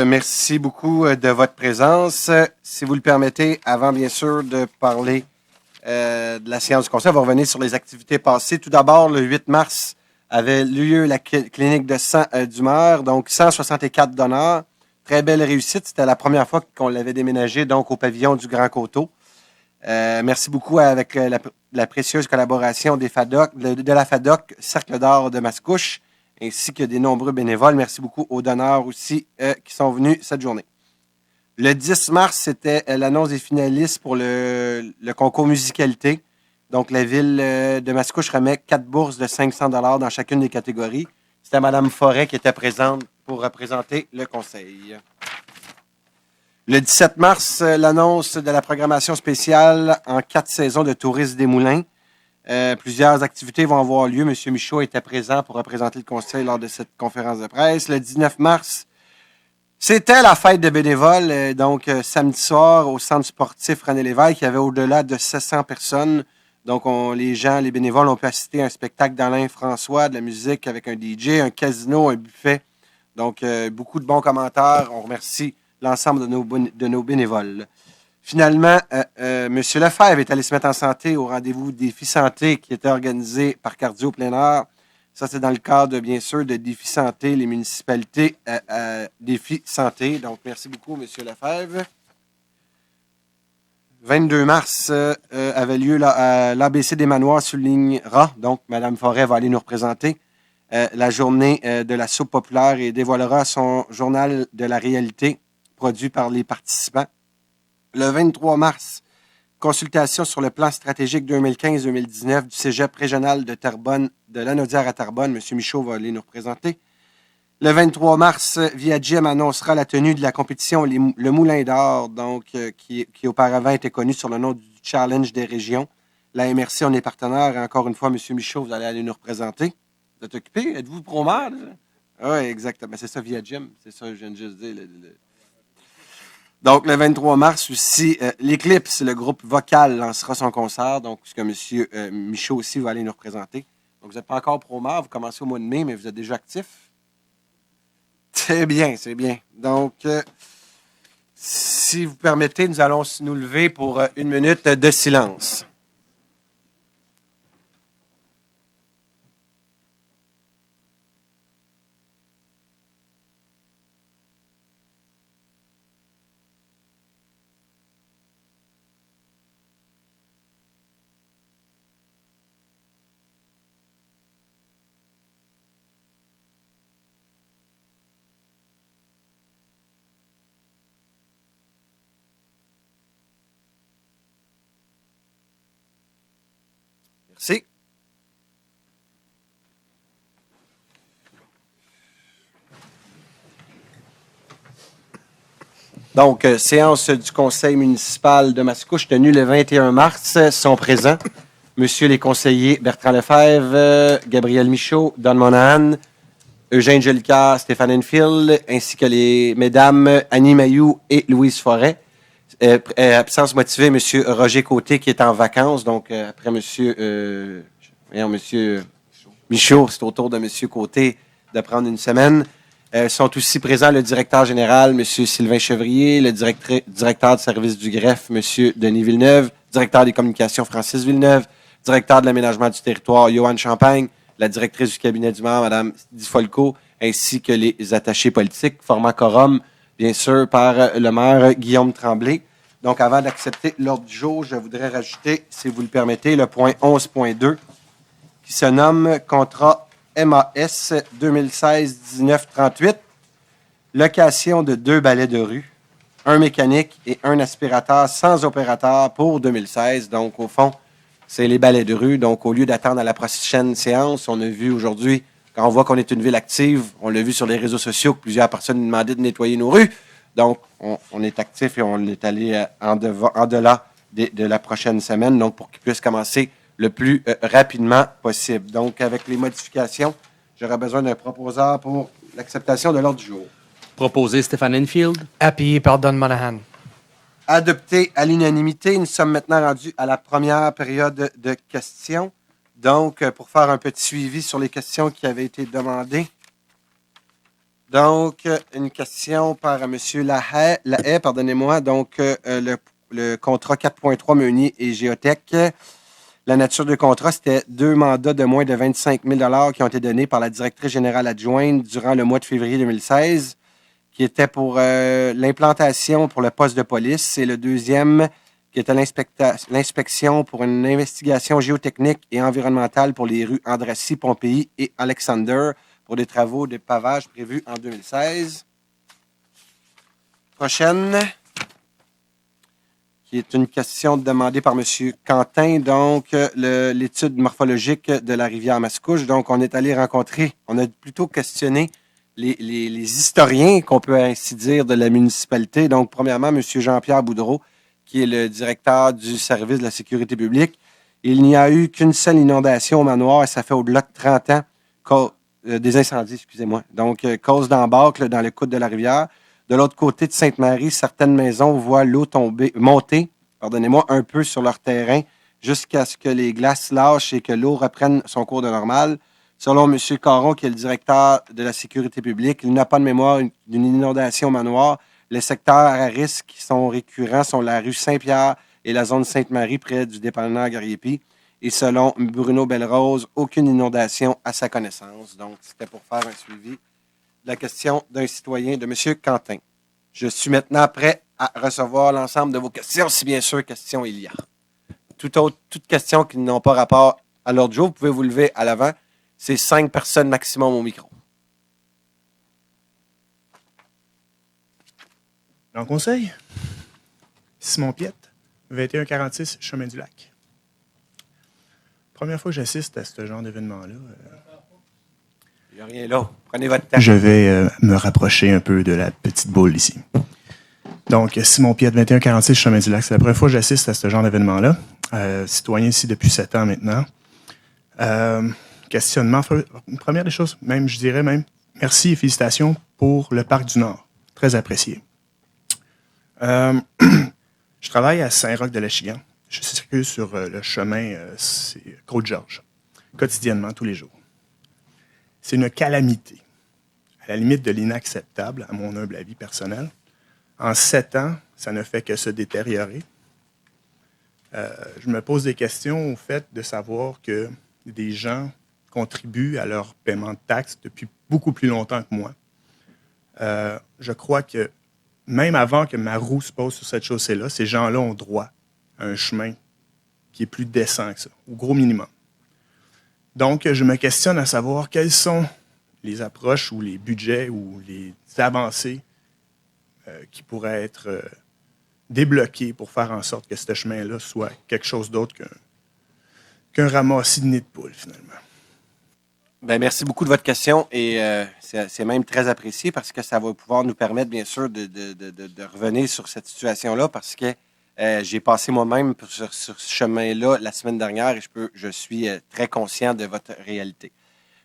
Merci beaucoup de votre présence. Si vous le permettez, avant bien sûr de parler de la séance du conseil, on va revenir sur les activités passées. Tout d'abord, le 8 mars avait lieu la clinique de sang d'humeur, donc 164 donneurs. Très belle réussite. C'était la première fois qu'on l'avait déménagé donc au pavillon du Grand Coteau. Merci beaucoup avec la précieuse collaboration des FADOC, de la FADOC, Cercle d'Or de Mascouche, ainsi que des nombreux bénévoles. Merci beaucoup aux donneurs aussi qui sont venus cette journée. Le 10 mars, c'était l'annonce des finalistes pour le concours musicalité. Donc, la ville de Mascouche remet 4 bourses de 500 $ dans chacune des catégories. C'était Mme Forêt qui était présente pour représenter le conseil. Le 17 mars, l'annonce de la programmation spéciale en 4 saisons de Tourisme des Moulins. Plusieurs activités vont avoir lieu. M. Michaud était présent pour représenter le conseil lors de cette conférence de presse. Le 19 mars, c'était la fête de bénévoles. Donc, samedi soir, au centre sportif René Lévesque, il y avait au-delà de 700 personnes. Donc, les bénévoles ont pu assister à un spectacle d'Alain François, de la musique avec un DJ, un casino, un buffet. Donc, beaucoup de bons commentaires. On remercie l'ensemble de nos bénévoles. Finalement, M. Lefebvre est allé se mettre en santé au rendez-vous Défi Santé qui était organisé par Cardio Plein Air. Ça, c'est dans le cadre, bien sûr, de Défi Santé, les municipalités Défi Santé. Donc, merci beaucoup, M. Lefebvre. 22 mars avait lieu l'ABC des Manoirs soulignera. Donc, Mme Forêt va aller nous représenter la journée de la soupe populaire et dévoilera son journal de la réalité produit par les participants. Le 23 mars, consultation sur le plan stratégique 2015-2019 du cégep régional de Terrebonne, de Lanaudière à Terrebonne. M. Michaud va aller nous représenter. Le 23 mars, Viagem annoncera la tenue de la compétition Le Moulin d'Or, donc qui auparavant était connu sur le nom du Challenge des régions. La MRC, on est partenaire. Et encore une fois, M. Michaud, vous allez aller nous représenter. Vous êtes occupé? Êtes-vous pro-maire? Oui, exactement. C'est ça, Viagem. C'est ça, je viens de juste dire. Donc, le 23 mars aussi, l'Eclipse, le groupe vocal, lancera son concert. Donc, ce que M. Michaud aussi va aller nous représenter. Donc, vous n'êtes pas encore pro-maire. Vous commencez au mois de mai, mais vous êtes déjà actif. C'est bien, c'est bien. Donc, si vous permettez, nous allons nous lever pour une minute de silence. Merci. Donc, séance du conseil municipal de Mascouche tenue le 21 mars. Sont présents Monsieur les conseillers Bertrand Lefebvre, Gabriel Michaud, Don Monahan, Eugène Jolicoeur, Stéphane Enfield, ainsi que les mesdames Annie Mayou et Louise Forêt. Absence motivée, M. Roger Côté qui est en vacances. Donc, après M. Michaud, c'est au tour de M. Côté de prendre une semaine. Sont aussi présents le directeur général, M. Sylvain Chevrier, le directeur du service du greffe, M. Denis Villeneuve, directeur des communications, Francis Villeneuve, directeur de l'aménagement du territoire, Johan Champagne, la directrice du cabinet du maire, Mme Di Folco, ainsi que les attachés politiques, formant quorum, bien sûr, par le maire Guillaume Tremblay. Donc, avant d'accepter l'ordre du jour, je voudrais rajouter, si vous le permettez, le point 11.2, qui se nomme contrat MAS 2016-1938, location de 2 balais de rue, un mécanique et un aspirateur sans opérateur pour 2016. Donc, au fond, c'est les balais de rue. Donc, au lieu d'attendre à la prochaine séance, on a vu aujourd'hui, quand on voit qu'on est une ville active, on l'a vu sur les réseaux sociaux, que plusieurs personnes nous demandaient de nettoyer nos rues. Donc, on est actif et on est allé en delà de la prochaine semaine, donc pour qu'ils puissent commencer le plus rapidement possible. Donc, avec les modifications, j'aurai besoin d'un proposeur pour l'acceptation de l'ordre du jour. Proposé Stéphane Enfield. Appuyé par Don Monahan. Adopté à l'unanimité. Nous sommes maintenant rendus à la première période de questions. Donc, pour faire un petit suivi sur les questions qui avaient été demandées, Donc, une question par M. Lahaye, pardonnez-moi. Donc, le contrat 4.3 Meunier et Géotech. La nature du contrat, c'était 2 mandats de moins de 25 000 qui ont été donnés par la directrice générale adjointe durant le mois de février 2016, qui était pour l'implantation pour le poste de police. Et le deuxième, qui était l'inspection pour une investigation géotechnique et environnementale pour les rues Andrassy, Pompéi et Alexander pour des travaux de pavage prévus en 2016. Prochaine, qui est une question demandée par M. Quentin, donc l'étude morphologique de la rivière Mascouche. Donc, on est allé rencontrer, on a plutôt questionné les historiens, qu'on peut ainsi dire, de la municipalité. Donc, premièrement, M. Jean-Pierre Boudreau, qui est le directeur du service de la sécurité publique. Il n'y a eu qu'une seule inondation au manoir et ça fait au-delà de 30 ans, des incendies, excusez-moi. Donc, cause d'embâcle dans le coude de la rivière. De l'autre côté de Sainte-Marie, certaines maisons voient l'eau monter, un peu sur leur terrain jusqu'à ce que les glaces lâchent et que l'eau reprenne son cours de normal. Selon M. Caron, qui est le directeur de la sécurité publique, il n'a pas de mémoire d'une inondation au manoir. Les secteurs à risque qui sont récurrents sont la rue Saint-Pierre et la zone Sainte-Marie près du dépanneur Gariepi. Et selon Bruno Belrose, aucune inondation à sa connaissance. Donc, c'était pour faire un suivi de la question d'un citoyen, de M. Quentin. Je suis maintenant prêt à recevoir l'ensemble de vos questions, si bien sûr questions il y a. Toute question qui n'ont pas rapport à l'ordre du jour, vous pouvez vous lever à l'avant. C'est 5 personnes maximum au micro. En conseil, Simon Piette, 2146 Chemin du Lac. Première fois que j'assiste à ce genre d'événement-là. Il n'y a rien là. Prenez votre temps. Je vais me rapprocher un peu de la petite boule ici. Donc, Simon Piette, 2146 Chemin du Lac. C'est la première fois que j'assiste à ce genre d'événement-là. Citoyen ici depuis 7 ans maintenant. Questionnement. Première des choses, je dirais merci et félicitations pour le Parc du Nord. Très apprécié. Je travaille à Saint-Roch-de-l'Échigan. Je circule sur le chemin Côte-Georges, quotidiennement, tous les jours. C'est une calamité, à la limite de l'inacceptable, à mon humble avis personnel. En 7 ans, ça ne fait que se détériorer. Je me pose des questions au fait de savoir que des gens contribuent à leur paiement de taxes depuis beaucoup plus longtemps que moi. Je crois que même avant que ma roue se pose sur cette chaussée-là, ces gens-là ont droit à un chemin qui est plus décent que ça, au gros minimum. Donc, je me questionne à savoir quelles sont les approches ou les budgets ou les avancées qui pourraient être débloqués pour faire en sorte que ce chemin-là soit quelque chose d'autre qu'un ramassis de nid de poule, finalement. Bien, merci beaucoup de votre question et c'est même très apprécié parce que ça va pouvoir nous permettre, bien sûr, de revenir sur cette situation-là parce que j'ai passé moi-même sur ce chemin-là la semaine dernière et je suis très conscient de votre réalité.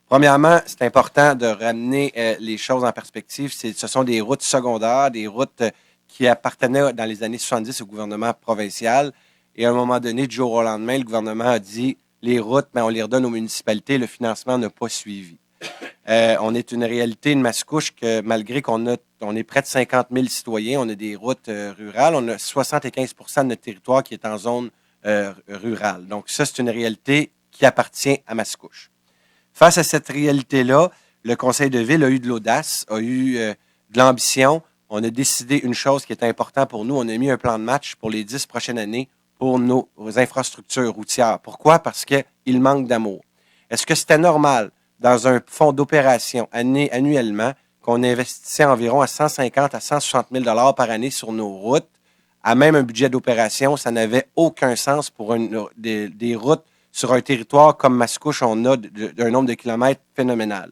Premièrement, c'est important de ramener les choses en perspective. Ce sont des routes secondaires, des routes qui appartenaient dans les années 70 au gouvernement provincial et à un moment donné, du jour au lendemain, le gouvernement a dit les routes, on les redonne aux municipalités, le financement n'a pas suivi. On est une réalité de Mascouche que malgré on est près de 50 000 citoyens, on a des routes rurales, on a 75 % de notre territoire qui est en zone rurale. Donc ça, c'est une réalité qui appartient à Mascouche. Face à cette réalité-là, le conseil de ville a eu de l'audace, a eu de l'ambition. On a décidé une chose qui est importante pour nous, on a mis un plan de match pour les 10 prochaines années pour nos infrastructures routières. Pourquoi? Parce qu'il manque d'amour. Est-ce que c'était normal, dans un fonds d'opération annuellement, qu'on investissait environ à 150 à 160 000 $ par année sur nos routes, à même un budget d'opération? Ça n'avait aucun sens pour des routes sur un territoire comme Mascouche, on a un nombre de kilomètres phénoménal.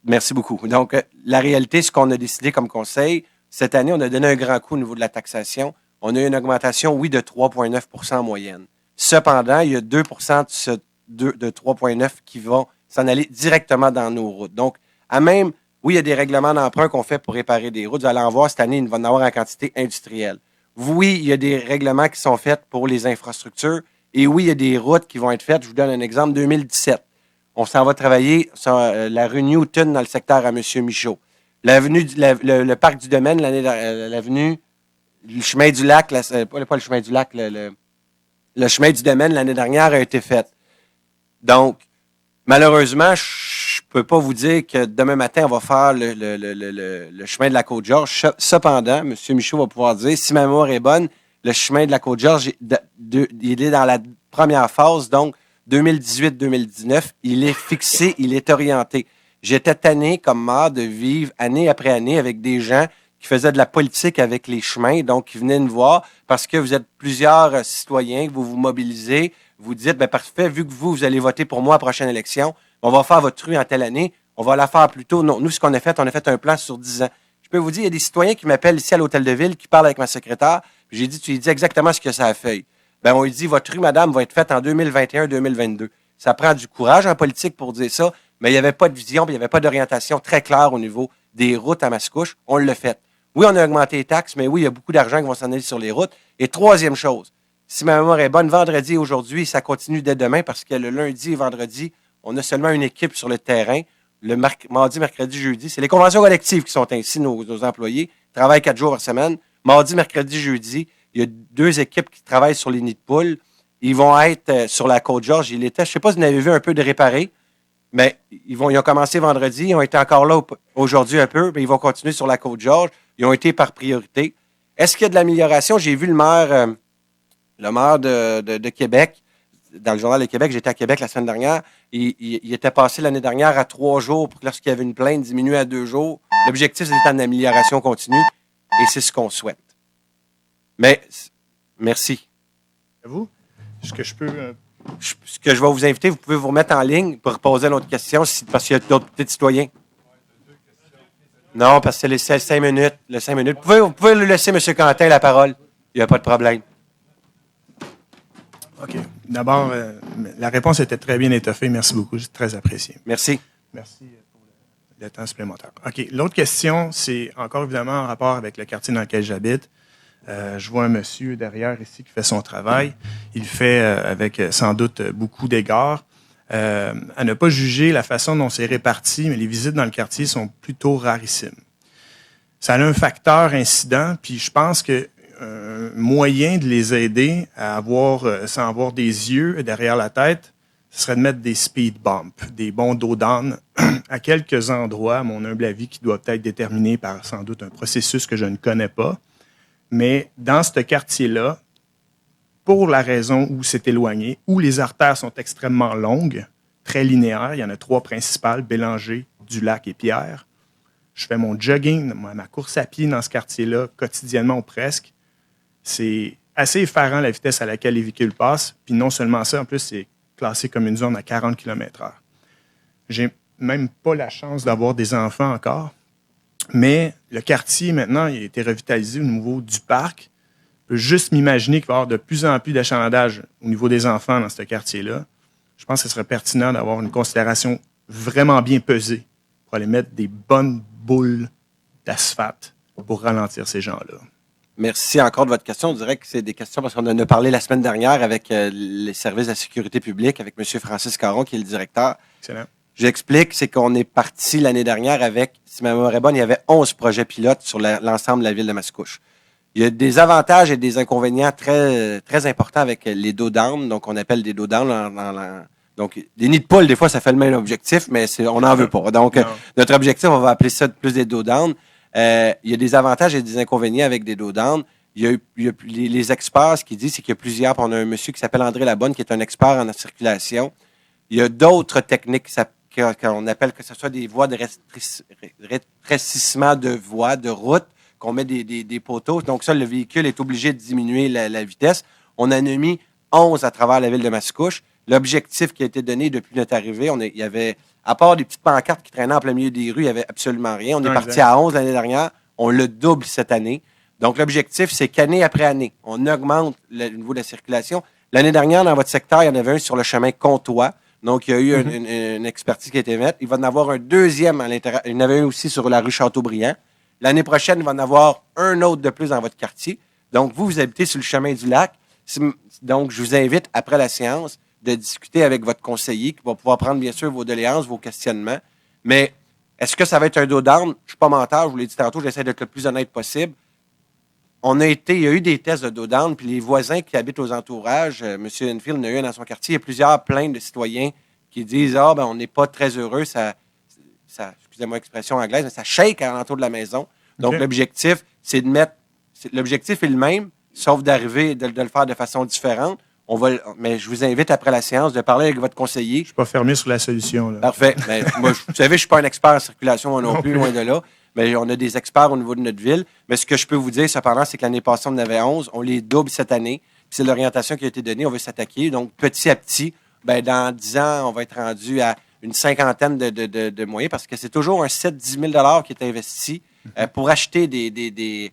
Merci beaucoup. Donc, la réalité, ce qu'on a décidé comme conseil, cette année, on a donné un grand coup au niveau de la taxation. On a eu une augmentation, oui, de 3,9 % en moyenne. Cependant, il y a 2 % de 3,9 qui vont s'en aller directement dans nos routes. Donc, oui, il y a des règlements d'emprunt qu'on fait pour réparer des routes. Vous allez en voir cette année, il va en avoir en quantité industrielle. Oui, il y a des règlements qui sont faits pour les infrastructures. Et oui, il y a des routes qui vont être faites. Je vous donne un exemple, 2017. on s'en va travailler sur la rue Newton dans le secteur à M. Michaud. L'avenue, le parc du domaine, l'avenue, le chemin du lac, pas le chemin du lac, le chemin du domaine l'année dernière a été fait. Donc, malheureusement, je ne peux pas vous dire que demain matin, on va faire le chemin de la Côte-Georges. Cependant, M. Michaud va pouvoir dire, si ma mémoire est bonne, le chemin de la Côte-Georges, il est dans la première phase, donc 2018-2019, il est fixé, il est orienté. J'étais tanné comme maire de vivre année après année avec des gens qui faisaient de la politique avec les chemins, donc qui venaient nous voir parce que vous êtes plusieurs citoyens, que vous vous mobilisez, vous dites, bien parfait, vu que vous allez voter pour moi à la prochaine élection, on va faire votre rue en telle année, on va la faire plus tôt. Non, nous, ce qu'on a fait, on a fait un plan sur 10 ans. Je peux vous dire, il y a des citoyens qui m'appellent ici à l'Hôtel de Ville, qui parlent avec ma secrétaire, puis j'ai dit, tu lui dis exactement ce que ça a fait. Ben, on lui dit, votre rue, madame, va être faite en 2021-2022. Ça prend du courage en politique pour dire ça, mais il n'y avait pas de vision, puis il n'y avait pas d'orientation très claire au niveau des routes à Mascouche. On l'a fait. Oui, on a augmenté les taxes, mais oui, il y a beaucoup d'argent qui va s'en aller sur les routes. Et troisième chose, si ma mémoire est bonne, vendredi et aujourd'hui, ça continue dès demain parce que le lundi et vendredi, on a seulement une équipe sur le terrain. Le mardi, mercredi, jeudi, c'est les conventions collectives qui sont ainsi, nos employés. Ils travaillent 4 jours par semaine. Mardi, mercredi, jeudi, il y a 2 équipes qui travaillent sur les nids de poules. Ils vont être sur la Côte-Georges. Je ne sais pas si vous en avez vu un peu de réparer, mais ils ont commencé vendredi. Ils ont été encore là aujourd'hui un peu, mais ils vont continuer sur la Côte-Georges. Ils ont été par priorité. Est-ce qu'il y a de l'amélioration? J'ai vu le maire de Québec, dans le Journal de Québec. J'étais à Québec la semaine dernière. Il était passé l'année dernière à 3 jours pour que lorsqu'il y avait une plainte, diminuer à 2 jours. L'objectif, c'est une amélioration continue et c'est ce qu'on souhaite. Mais, merci. À vous? Est-ce que je peux... Ce que je vais vous inviter, vous pouvez vous remettre en ligne pour poser une autre question parce qu'il y a d'autres petits citoyens. Non, parce que c'est les 5 minutes. Le 5 minutes. Vous pouvez lui laisser M. Quentin la parole. Il n'y a pas de problème. OK. D'abord, la réponse était très bien étoffée. Merci beaucoup. C'est très apprécié. Merci. Merci pour le temps supplémentaire. OK. L'autre question, c'est encore évidemment en rapport avec le quartier dans lequel j'habite. Je vois un monsieur derrière ici qui fait son travail. Il le fait avec sans doute beaucoup d'égards. À ne pas juger la façon dont c'est réparti, mais les visites dans le quartier sont plutôt rarissimes. Ça a un facteur incident, puis je pense que un moyen de les aider à sans avoir des yeux derrière la tête, ce serait de mettre des speed bumps, des bons dos d'âne à quelques endroits, à mon humble avis, qui doivent être déterminés par sans doute un processus que je ne connais pas. Mais dans ce quartier-là, pour la raison où c'est éloigné, où les artères sont extrêmement longues, très linéaires, il y en a 3 principales, Bélanger, Dulac et Pierre. Je fais mon jogging, ma course à pied dans ce quartier-là, quotidiennement ou presque. C'est assez effarant la vitesse à laquelle les véhicules passent. Puis non seulement ça, en plus, c'est classé comme une zone à 40 km/h. J'ai même pas la chance d'avoir des enfants encore. Mais le quartier, maintenant, il a été revitalisé au niveau du parc. Je peux juste m'imaginer qu'il va y avoir de plus en plus d'achalandage au niveau des enfants dans ce quartier-là. Je pense que ce serait pertinent d'avoir une considération vraiment bien pesée pour aller mettre des bonnes boules d'asphalte pour ralentir ces gens-là. Merci encore de votre question. On dirait que c'est des questions parce qu'on en a parlé la semaine dernière avec les services de la sécurité publique, avec M. Francis Caron, qui est le directeur. Excellent. J'explique, c'est qu'on est parti l'année dernière avec, si ma mémoire est bonne, il y avait 11 projets pilotes sur l'ensemble de la ville de Mascouche. Il y a des avantages et des inconvénients très, très importants avec les dos down, donc on appelle des dos down. Donc, des nids de poules, des fois, ça fait le même objectif, mais on n'en veut pas. Donc, notre objectif, on va appeler ça plus des dos down. Il y a des avantages et des inconvénients avec des dos down. Il y a les experts, ce qu'ils disent, c'est qu'il y a plusieurs. On a un monsieur qui s'appelle André Labonne, qui est un expert en circulation. Il y a d'autres techniques qu'on appelle que ce soit des voies de rétrécissement de voies, de route, qu'on met des poteaux. Donc ça, le véhicule est obligé de diminuer la vitesse. On en a mis 11 à travers la ville de Mascouche. L'objectif qui a été donné depuis notre arrivée, il y avait, à part des petites pancartes qui traînaient en plein milieu des rues, il n'y avait absolument rien. On est parti à 11 l'année dernière. On le double cette année. Donc l'objectif, c'est qu'année après année, on augmente le niveau de la circulation. L'année dernière, dans votre secteur, il y en avait un sur le chemin Comtois. Donc, il y a eu une expertise qui a été faite. Il va en avoir un deuxième à l'intérieur. Il y en avait un aussi sur la rue Chateaubriand. L'année prochaine, il va en avoir un autre de plus dans votre quartier. Donc, vous habitez sur le chemin du lac. Donc, je vous invite, après la séance, de discuter avec votre conseiller qui va pouvoir prendre, bien sûr, vos doléances, vos questionnements. Mais est-ce que ça va être un dos d'arme? Je ne suis pas menteur, je vous l'ai dit tantôt, j'essaie d'être le plus honnête possible. Il y a eu des tests de dos d'arme, puis les voisins qui habitent aux entourages, M. Enfield en a eu un dans son quartier, il y a plusieurs plaintes de citoyens qui disent « Ah, ben on n'est pas très heureux, ça excusez-moi l'expression anglaise, mais ça shake à l'entour de la maison. » Donc, l'objectif, c'est de mettre... L'objectif est le même, sauf d'arriver de le faire de façon différente. Mais je vous invite, après la séance, de parler avec votre conseiller. Je ne suis pas fermé sur la solution. Là. Parfait. Mais, moi, vous savez, je ne suis pas un expert en circulation moi non plus, loin de là. Mais on a des experts au niveau de notre ville. Mais ce que je peux vous dire, cependant, c'est que l'année passée, on en avait 11. On les double cette année. Puis c'est l'orientation qui a été donnée. On veut s'attaquer. Donc, petit à petit, dans 10 ans, on va être rendu à une cinquantaine de moyens parce que c'est toujours un 7-10 000 qui est investi pour acheter des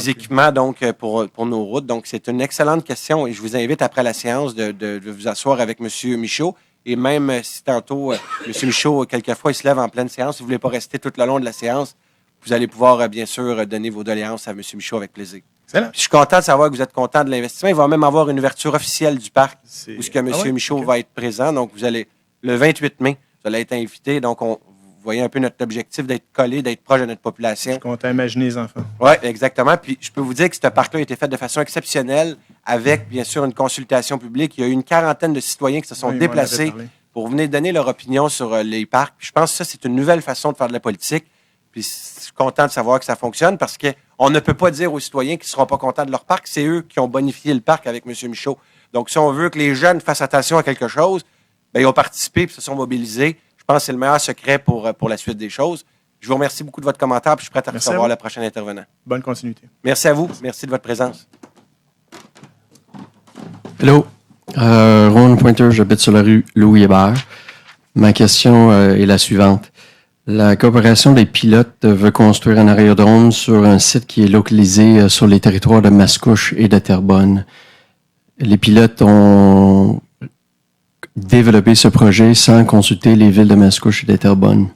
équipements donc, pour nos routes. Donc, c'est une excellente question et je vous invite, après la séance, de vous asseoir avec M. Michaud. Et même si tantôt, M. Michaud, quelquefois, il se lève en pleine séance, si vous ne voulez pas rester tout le long de la séance, vous allez pouvoir, bien sûr, donner vos doléances à M. Michaud avec plaisir. Excellent. Je suis content de savoir que vous êtes content de l'investissement. Il va même avoir une ouverture officielle du parc où M. Michaud va être présent. Donc, vous allez, le 28 mai, vous allez être invité. Donc, vous voyez un peu notre objectif d'être collé, d'être proche de notre population. Je suis content d'imaginer les enfants. Oui, exactement. Puis, je peux vous dire que ce parc-là a été fait de façon exceptionnelle avec, bien sûr, une consultation publique. Il y a eu une quarantaine de citoyens qui se sont déplacés pour venir donner leur opinion sur les parcs. Puis je pense que ça, c'est une nouvelle façon de faire de la politique. Puis je suis content de savoir que ça fonctionne parce qu'on ne peut pas dire aux citoyens qu'ils ne seront pas contents de leur parc. C'est eux qui ont bonifié le parc avec M. Michaud. Donc, si on veut que les jeunes fassent attention à quelque chose, bien, ils ont participé et se sont mobilisés. Je pense que c'est le meilleur secret pour la suite des choses. Je vous remercie beaucoup de votre commentaire puis je suis prêt à recevoir le prochain intervenant. Bonne continuité. Merci à vous. Merci de votre présence. Hello. Ron Pointer, j'habite sur la rue Louis-Hébert. Ma question est la suivante. La coopération des pilotes veut construire un aérodrome sur un site qui est localisé sur les territoires de Mascouche et de Terrebonne. Les pilotes ont développé ce projet sans consulter les villes de Mascouche et de Terrebonne.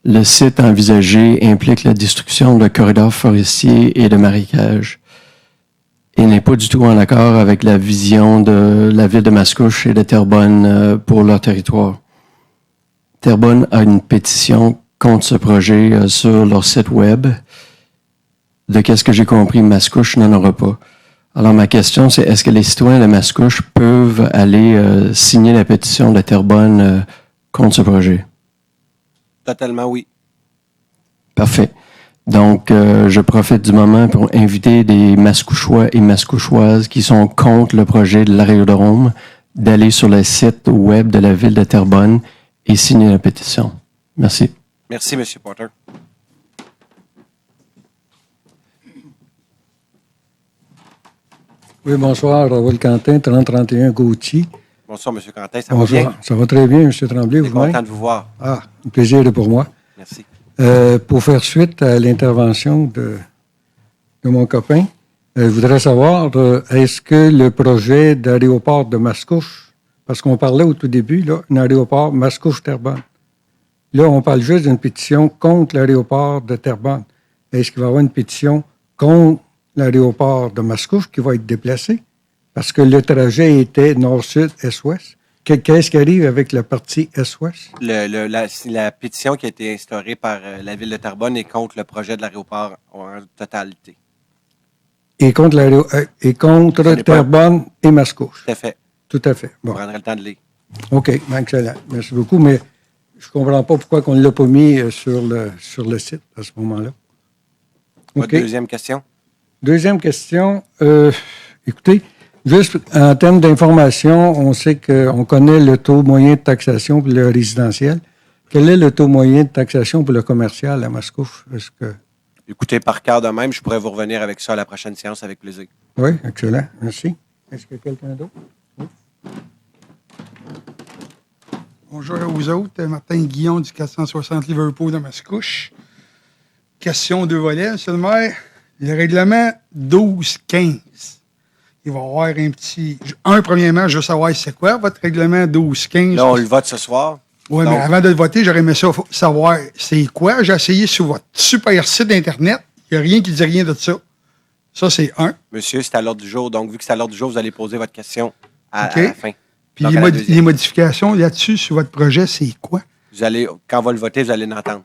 Le site envisagé implique la destruction de corridors forestiers et de marécages. Il n'est pas du tout en accord avec la vision de la ville de Mascouche et de Terrebonne pour leur territoire. Terrebonne a une pétition contre ce projet sur leur site web. De qu'est-ce que j'ai compris, Mascouche n'en aura pas. Alors ma question, c'est est-ce que les citoyens de Mascouche peuvent aller signer la pétition de Terrebonne contre ce projet? Totalement oui. Parfait. Donc, je profite du moment pour inviter des Mascouchois et Mascouchoises qui sont contre le projet de l'aérodrome d'aller sur le site web de la ville de Terrebonne et signer la pétition. Merci. Merci, M. Porter. Oui, bonsoir, Raoul Quentin, 3031 Gauthier. Bonsoir, M. Quentin, ça va bien? Ça va très bien, M. Tremblay, vous-même? Content de vous voir. Ah, un plaisir est pour moi. Merci. Pour faire suite à l'intervention de mon copain, je voudrais savoir, est-ce que le projet d'aéroport de Mascouche, parce qu'on parlait au tout début, là, un aéroport Mascouche-Terrebonne. Là, on parle juste d'une pétition contre l'aéroport de Terrebonne. Est-ce qu'il va y avoir une pétition contre l'aéroport de Mascouche qui va être déplacé? Parce que le trajet était nord-sud, est-ouest. Qu'est-ce qui arrive avec la partie est-ouest? La pétition qui a été instaurée par la ville de Terrebonne est contre le projet de l'aéroport en totalité. Et contre Terrebonne et Mascouche. Tout à fait. Tout à fait. Bon. On prendrait le temps de lire. OK, excellent. Merci beaucoup, mais je ne comprends pas pourquoi on ne l'a pas mis sur le site à ce moment-là. Votre deuxième question? Deuxième question. Écoutez, juste en termes d'information, on sait qu'on connaît le taux moyen de taxation pour le résidentiel. Quel est le taux moyen de taxation pour le commercial à Mascouche? Écoutez, par cœur de même, je pourrais vous revenir avec ça à la prochaine séance avec plaisir. Oui, excellent. Merci. Est-ce qu'il y a quelqu'un d'autre? Oui. Bonjour à vous autres. Martin Guillon du 460 Liverpool de Mascouche. Question de volets, M. le maire. Le règlement 12-15. Il va y avoir un petit... premièrement, je veux savoir c'est quoi votre règlement 12-15. Là, on le vote ce soir. Oui, mais avant de le voter, j'aurais aimé ça savoir c'est quoi. J'ai essayé sur votre super site Internet. Il n'y a rien qui dit rien de ça. Ça, c'est un. Monsieur, c'est à l'ordre du jour. Donc, vu que c'est à l'ordre du jour, vous allez poser votre question à OK. la fin. Puis Donc, les, à la deuxième. les modifications là-dessus, sur votre projet, c'est quoi? Vous allez, quand on va le voter, vous allez l'entendre.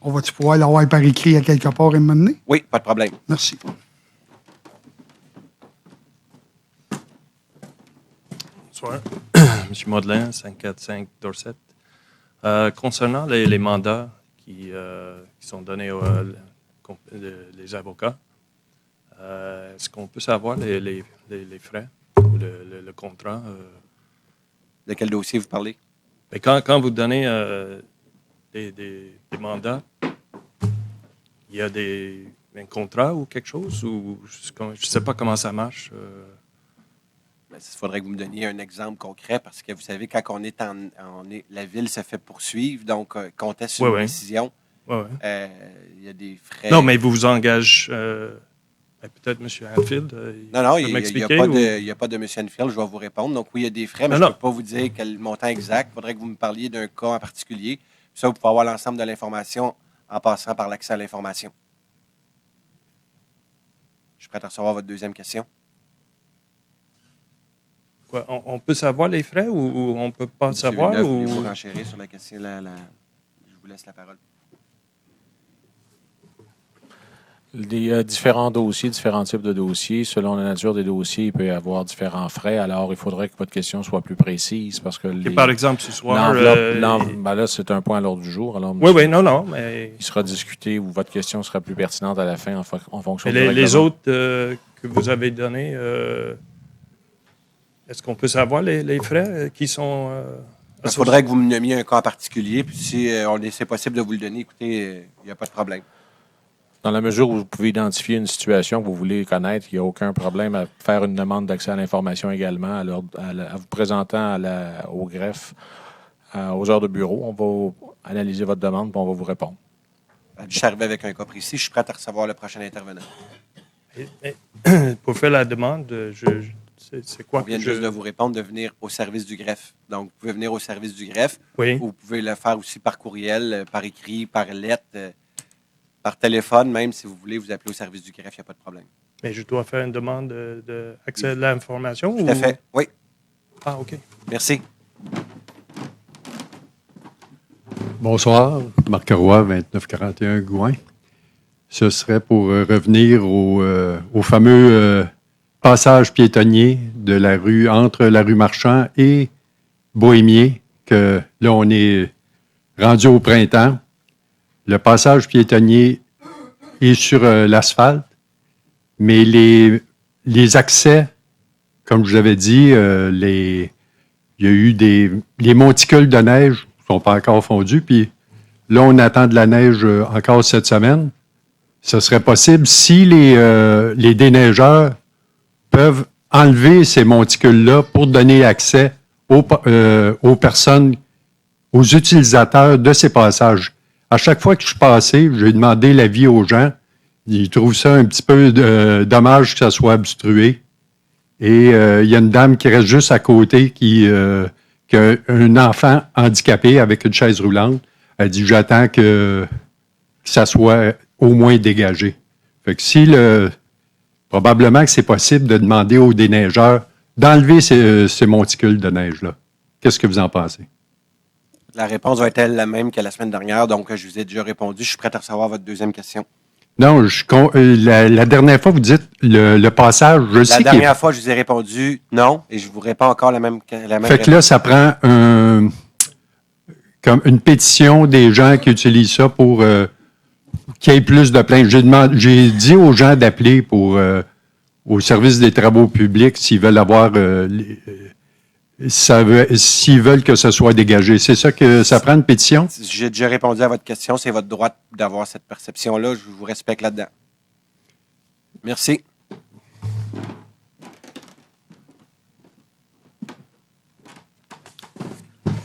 On va-tu pouvoir l'avoir par écrit à quelque part et me mener? Oui, pas de problème. Merci. Bonsoir. M. Modelin, 545 Dorset. Concernant les mandats qui sont donnés aux les avocats, est-ce qu'on peut savoir les frais ou le contrat? De quel dossier vous parlez? Mais quand vous donnez des mandats, il y a un contrat ou quelque chose? Ou je ne sais pas comment ça marche. Il faudrait que vous me donniez un exemple concret parce que vous savez, quand on est la ville se fait poursuivre, donc comptait sur une décision. Ouais. Il y a des frais. Non, mais vous vous engagez. Peut-être M. Hanfield. Non, il m'expliquer, n'y a pas de M. Hanfield, je vais vous répondre. Donc, oui, il y a des frais, mais je ne peux pas vous dire quel montant exact. Il faudrait que vous me parliez d'un cas en particulier. Puis ça, vous pouvez avoir l'ensemble de l'information en passant par l'accès à l'information. Je suis prêt à recevoir votre deuxième question. Quoi, on peut savoir les frais ou on ne peut pas savoir? Villeneuve, voulez-vous renchérir sur la question? Je vous laisse la parole. Les différents dossiers, différents types de dossiers, selon la nature des dossiers, il peut y avoir différents frais. Alors, il faudrait que votre question soit plus précise parce que par exemple, ce soir... ben là, c'est un point à l'ordre du jour. Alors, oui, non, mais... Il sera discuté ou votre question sera plus pertinente à la fin en fonction du règlement. Les autres que vous avez donnés, est-ce qu'on peut savoir les frais qui sont... Il faudrait que vous me nommiez un cas en particulier. Puis si c'est possible de vous le donner, écoutez, il n'y a pas de problème. Dans la mesure où vous pouvez identifier une situation que vous voulez connaître, il n'y a aucun problème à faire une demande d'accès à l'information également, à vous présentant au greffe, aux heures de bureau. On va analyser votre demande et on va vous répondre. Je suis arrivé avec un cas précis. Je suis prêt à recevoir le prochain intervenant. Pour faire la demande, c'est quoi? On vient juste de vous répondre de venir au service du greffe. Donc, vous pouvez venir au service du greffe. Oui. Ou vous pouvez le faire aussi par courriel, par écrit, par lettre, par téléphone, même si vous voulez vous appeler au service du greffe, il n'y a pas de problème. Mais je dois faire une demande d'accès à l'information? Tout à fait, oui. Ah, OK. Merci. Bonsoir, Marc Roy, 2941 Gouin. Ce serait pour revenir au fameux passage piétonnier de la rue, entre la rue Marchand et Bohémier, que là, on est rendu au printemps. Le passage piétonnier est sur l'asphalte, mais les accès, comme je vous avais dit, il y a eu les monticules de neige ne sont pas encore fondus, puis là, on attend de la neige encore cette semaine. Ce serait possible si les déneigeurs peuvent enlever ces monticules-là pour donner accès aux personnes, aux utilisateurs de ces passages. À chaque fois que je suis passé, j'ai demandé l'avis aux gens. Ils trouvent ça un petit peu dommage que ça soit obstrué. Et il y a une dame qui reste juste à côté qui a un enfant handicapé avec une chaise roulante. Elle dit, j'attends que ça soit au moins dégagé. Fait que probablement que c'est possible de demander aux déneigeurs d'enlever ces monticules de neige-là. Qu'est-ce que vous en pensez? La réponse va être la même que la semaine dernière, donc je vous ai déjà répondu. Je suis prêt à recevoir votre deuxième question. Non, la dernière fois, vous dites le passage, je sais. La dernière fois, je vous ai répondu non, et je vous réponds encore la même réponse. Fait que là, ça prend comme une pétition des gens qui utilisent ça pour qu'il y ait plus de plaintes. J'ai dit aux gens d'appeler au service des travaux publics s'ils veulent avoir s'ils veulent que ce soit dégagé. C'est ça que ça prend une pétition? J'ai déjà répondu à votre question. C'est votre droit d'avoir cette perception-là. Je vous respecte là-dedans. Merci.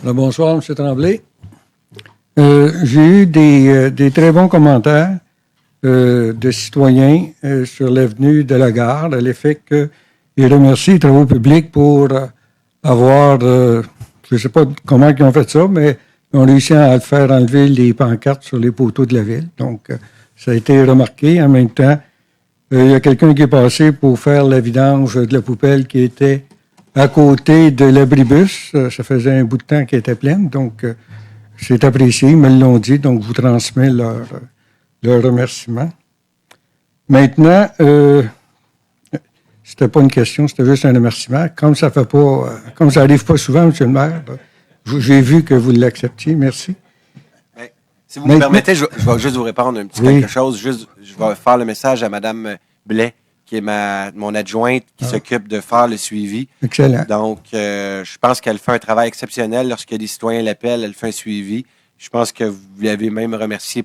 Bonsoir, M. Tremblay. J'ai eu des très bons commentaires de citoyens sur l'avenue de la Gare, à l'effet qu'ils remercient les travaux publics pour avoir, je ne sais pas comment ils ont fait ça, mais ils ont réussi à faire enlever les pancartes sur les poteaux de la ville. Donc, ça a été remarqué. En même temps, il y a quelqu'un qui est passé pour faire la vidange de la poubelle qui était à côté de l'abribus. Ça faisait un bout de temps qu'elle était pleine, donc c'est apprécié. Ils me l'ont dit, donc je vous transmets leur remerciement. Maintenant, c'était pas une question, c'était juste un remerciement. Comme ça fait pas, comme ça arrive pas souvent, M. le maire, j'ai vu que vous l'acceptiez. Merci. Si vous me permettez, je vais juste vous répondre un petit quelque chose. Juste, je vais faire le message à Mme Blais, qui est mon adjointe, qui s'occupe de faire le suivi. Excellent. Donc, je pense qu'elle fait un travail exceptionnel. Lorsque des citoyens l'appellent, elle fait un suivi. Je pense que vous l'avez même remercié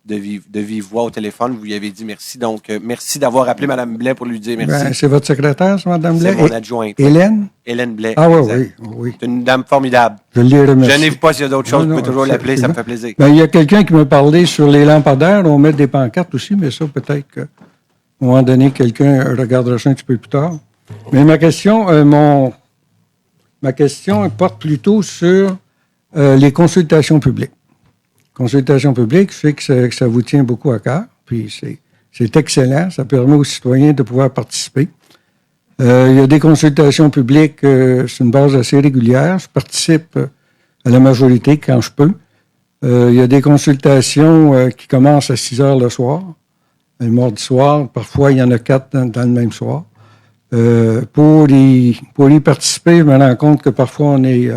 de vive voix au téléphone. Vous lui avez dit merci. Donc, merci d'avoir appelé Mme Blais pour lui dire merci. Ben, c'est votre secrétaire, ça, Mme Blais? C'est mon adjointe. Hélène? Hélène Blais. Ah oui. C'est une dame formidable. Je l'ai remercié. Gênez-vous pas s'il y a d'autres choses, vous pouvez toujours l'appeler, ça me fait plaisir. Ben, il y a quelqu'un qui m'a parlé sur les lampadaires. On met des pancartes aussi, mais ça, peut-être qu'à un moment donné, quelqu'un regardera ça un petit peu plus tard. Mais ma question porte plutôt sur les consultations publiques. Consultations publiques, je sais que ça vous tient beaucoup à cœur, puis c'est excellent. Ça permet aux citoyens de pouvoir participer. Il y a des consultations publiques sur une base assez régulière. Je participe à la majorité quand je peux. Il y a des consultations qui commencent à 6 heures le soir, le mardi soir. Parfois, il y en a 4 dans le même soir. Pour y participer, je me rends compte que parfois, on est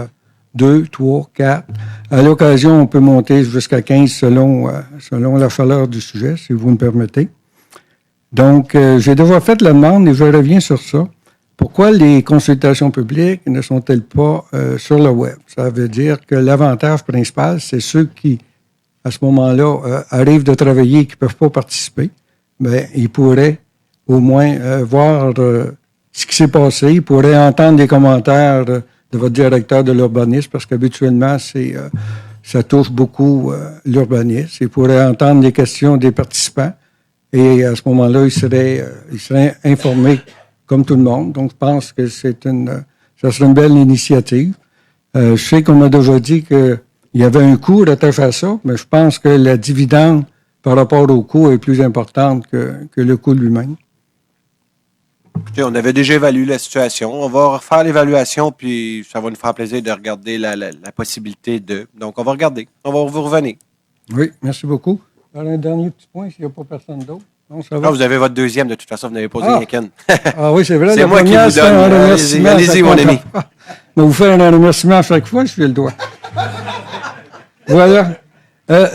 2, 3, 4. À l'occasion, on peut monter jusqu'à 15 selon la chaleur du sujet, si vous me permettez. Donc, j'ai déjà fait la demande et je reviens sur ça. Pourquoi les consultations publiques ne sont-elles pas sur le web? Ça veut dire que l'avantage principal, c'est ceux qui, à ce moment-là, arrivent de travailler et qui ne peuvent pas participer. Bien, ils pourraient au moins voir ce qui s'est passé. Ils pourraient entendre les commentaires de votre directeur de l'urbanisme, parce qu'habituellement, ça touche beaucoup l'urbanisme. Ils pourraient entendre les questions des participants et à ce moment-là, ils seraient informés comme tout le monde. Donc, je pense que ça serait une belle initiative. Je sais qu'on a déjà dit qu'il y avait un coût attaché à ça, mais je pense que la dividende par rapport au coût est plus importante que le coût lui-même. Écoutez, on avait déjà évalué la situation. On va refaire l'évaluation, puis ça va nous faire plaisir de regarder la possibilité de. Donc, on va regarder. On va vous revenir. Oui, merci beaucoup. Alors, un dernier petit point, s'il n'y a pas personne d'autre. Non, ça va? Non, vous avez votre deuxième, de toute façon, vous n'avez posé rien qu'une. Ah oui, c'est vrai. C'est moi qui vous donne. Allez-y, mon ami. Je vais vous faire un remerciement à chaque fois, je fais le doigt. Voilà.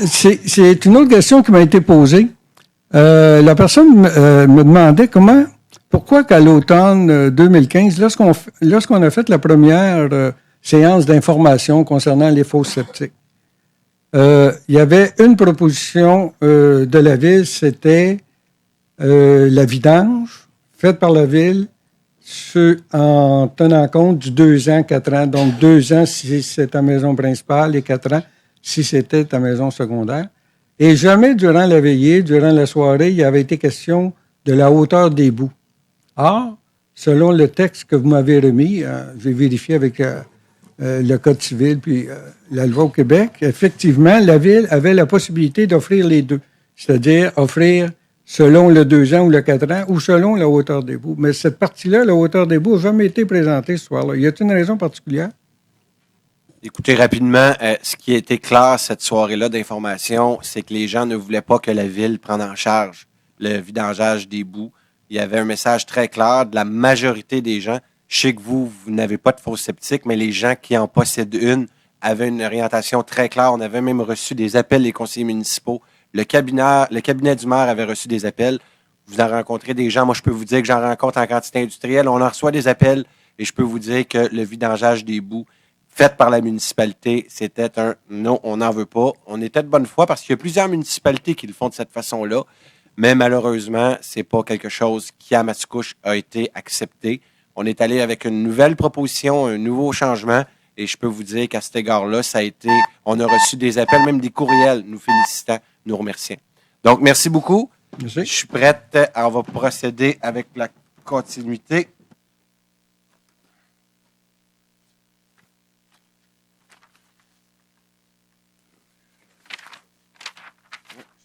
C'est une autre question qui m'a été posée. La personne me demandait pourquoi qu'à l'automne 2015, lorsqu'on a fait la première séance d'information concernant les fosses septiques, il y avait une proposition de la Ville, c'était la vidange faite par la Ville en tenant compte du 2 ans, 4 ans. Donc, 2 ans si c'est ta maison principale et 4 ans si c'était ta maison secondaire. Et jamais durant la veillée, durant la soirée, il y avait été question de la hauteur des boues. Or, selon le texte que vous m'avez remis, j'ai vérifié avec le Code civil puis la loi au Québec, effectivement, la Ville avait la possibilité d'offrir les deux, c'est-à-dire offrir selon le 2 ans ou le 4 ans ou selon la hauteur des boues. Mais cette partie-là, la hauteur des boues, n'a jamais été présentée ce soir-là. Y a-t-il une raison particulière? Écoutez, rapidement, ce qui a été clair cette soirée-là d'information, c'est que les gens ne voulaient pas que la Ville prenne en charge le vidangeage des boues. Il y avait un message très clair de la majorité des gens. Je sais que vous n'avez pas de fosse septique, mais les gens qui en possèdent une avaient une orientation très claire. On avait même reçu des appels des conseillers municipaux. Le cabinet du maire avait reçu des appels. Vous en rencontrez des gens. Moi, je peux vous dire que j'en rencontre en quantité industrielle. On en reçoit des appels et je peux vous dire que le vidangeage des boues fait par la municipalité, c'était un non, on n'en veut pas. On était de bonne foi parce qu'il y a plusieurs municipalités qui le font de cette façon-là, mais malheureusement, c'est pas quelque chose qui, à Mascouche, a été accepté. On est allé avec une nouvelle proposition, un nouveau changement, et je peux vous dire qu'à cet égard-là, on a reçu des appels, même des courriels nous félicitant, nous remerciant. Donc, merci beaucoup. Merci. Je suis prête. On va procéder avec la continuité.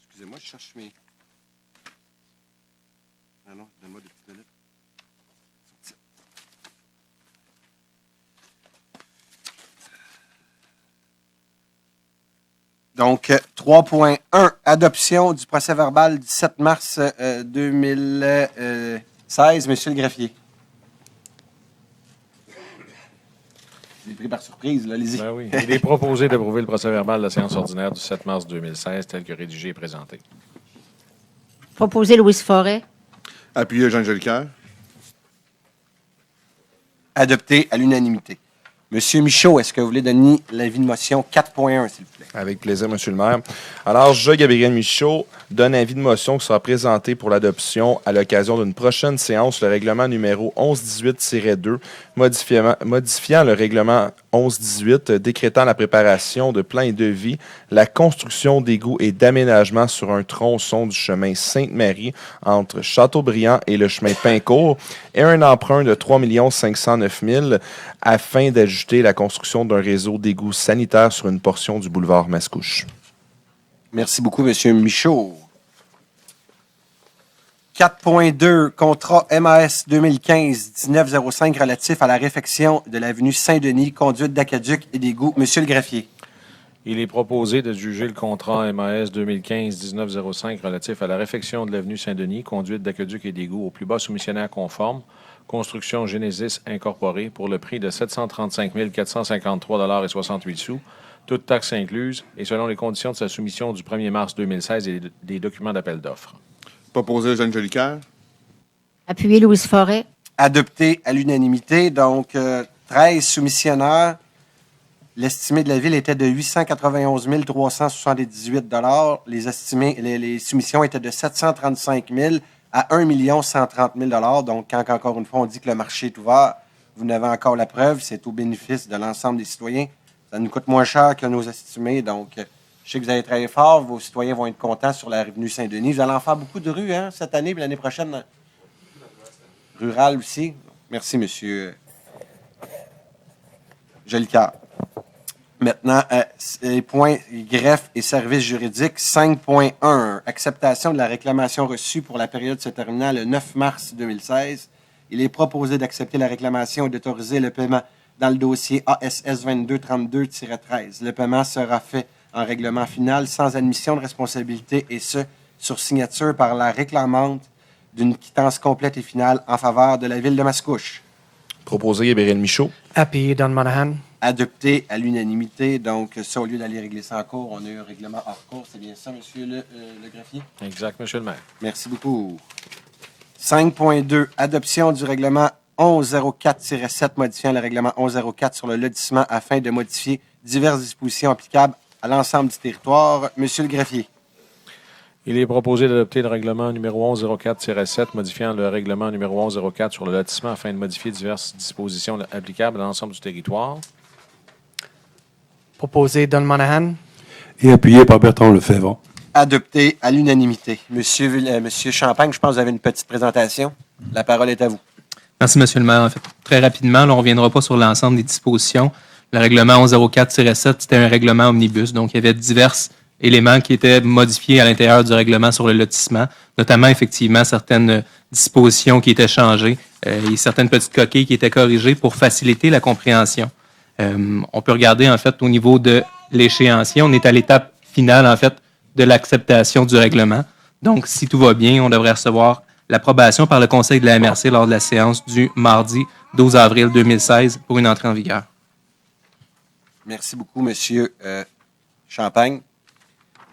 Excusez-moi, je cherche mes... Ah non, donne-moi 2 petites minutes. Donc, 3.1, adoption du procès-verbal du 7 mars 2016. Monsieur le greffier. Je l'ai pris par surprise, là, allez-y. Ben oui. Il est proposé d'approuver le procès-verbal de la séance ordinaire du 7 mars 2016 tel que rédigé et présenté. Proposé Louise Forêt. Appuyé Jean Jolicoeur. Adopté à l'unanimité. Monsieur Michaud, est-ce que vous voulez donner l'avis de motion 4.1, s'il vous plaît? Avec plaisir, Monsieur le maire. Alors, je, Gabriel Michaud, donne avis de motion qui sera présenté pour l'adoption à l'occasion d'une prochaine séance, le règlement numéro 1118-2, modifiant le règlement 1118, décrétant la préparation de plans et devis, la construction d'égouts et d'aménagements sur un tronçon du chemin Sainte-Marie entre Châteaubriand et le chemin Pincourt et un emprunt de 3 509 000 afin d'ajouter la construction d'un réseau d'égouts sanitaires sur une portion du boulevard Mascouche. Merci beaucoup, Monsieur Michaud. 4.2, contrat MAS 2015-1905 relatif à la réfection de l'avenue Saint-Denis, conduite d'Aqueduc et d'égouts. Monsieur le greffier. Il est proposé de juger le contrat MAS 2015-1905 relatif à la réfection de l'avenue Saint-Denis, conduite d'aqueduc et d'égouts au plus bas soumissionnaire conforme, construction Genesis Incorporée pour le prix de 735 453,68 $, toutes taxes incluses, et selon les conditions de sa soumission du 1er mars 2016 et des documents d'appel d'offres. Proposé Jean Jolicoeur. Appuyé Louise Forêt. Adopté à l'unanimité. Donc, 13 soumissionnaires. L'estimé de la ville était de 891 378 $. Les soumissions étaient de 735 000 à 1 130 000 $. Donc, quand encore une fois on dit que le marché est ouvert, vous n'avez encore la preuve, c'est au bénéfice de l'ensemble des citoyens. Ça nous coûte moins cher que nos estimés. Donc, je sais que vous allez travailler fort. Vos citoyens vont être contents sur la avenue Saint-Denis. Vous allez en faire beaucoup de rues cette année, puis l'année prochaine. Rural aussi. Merci, monsieur Jolicoeur. Maintenant, les points greffe et services juridiques. 5.1. Acceptation de la réclamation reçue pour la période se terminant le 9 mars 2016. Il est proposé d'accepter la réclamation et d'autoriser le paiement dans le dossier ASS 2232-13. Le paiement sera fait en règlement final sans admission de responsabilité et ce, sur signature par la réclamante d'une quittance complète et finale en faveur de la ville de Mascouche. Proposé Gabriel Michaud. Appuyé Don Monahan. Adopté à l'unanimité. Donc, ça, au lieu d'aller régler ça en cours, on a eu un règlement hors cours. C'est bien ça, monsieur le greffier? Exact, monsieur le maire. Merci beaucoup. 5.2. Adoption du règlement 1104-7 modifiant le règlement 1104 sur le lotissement afin de modifier diverses dispositions applicables à l'ensemble du territoire. Monsieur le greffier. Il est proposé d'adopter le règlement numéro 1104-7 modifiant le règlement numéro 1104 sur le lotissement afin de modifier diverses dispositions applicables à l'ensemble du territoire. Proposé Don Monahan. Et appuyé par Bertrand Lefebvre. Adopté à l'unanimité. Monsieur Champagne, je pense que vous avez une petite présentation. La parole est à vous. Merci, Monsieur le maire. En fait, très rapidement, là, on ne reviendra pas sur l'ensemble des dispositions. Le règlement 1104-7, c'était un règlement omnibus, donc il y avait divers éléments qui étaient modifiés à l'intérieur du règlement sur le lotissement, notamment effectivement certaines dispositions qui étaient changées et certaines petites coquilles qui étaient corrigées pour faciliter la compréhension. On peut regarder en fait au niveau de l'échéancier, on est à l'étape finale en fait de l'acceptation du règlement. Donc, si tout va bien, on devrait recevoir l'approbation par le Conseil de la MRC lors de la séance du mardi 12 avril 2016 pour une entrée en vigueur. Merci beaucoup, monsieur Champagne.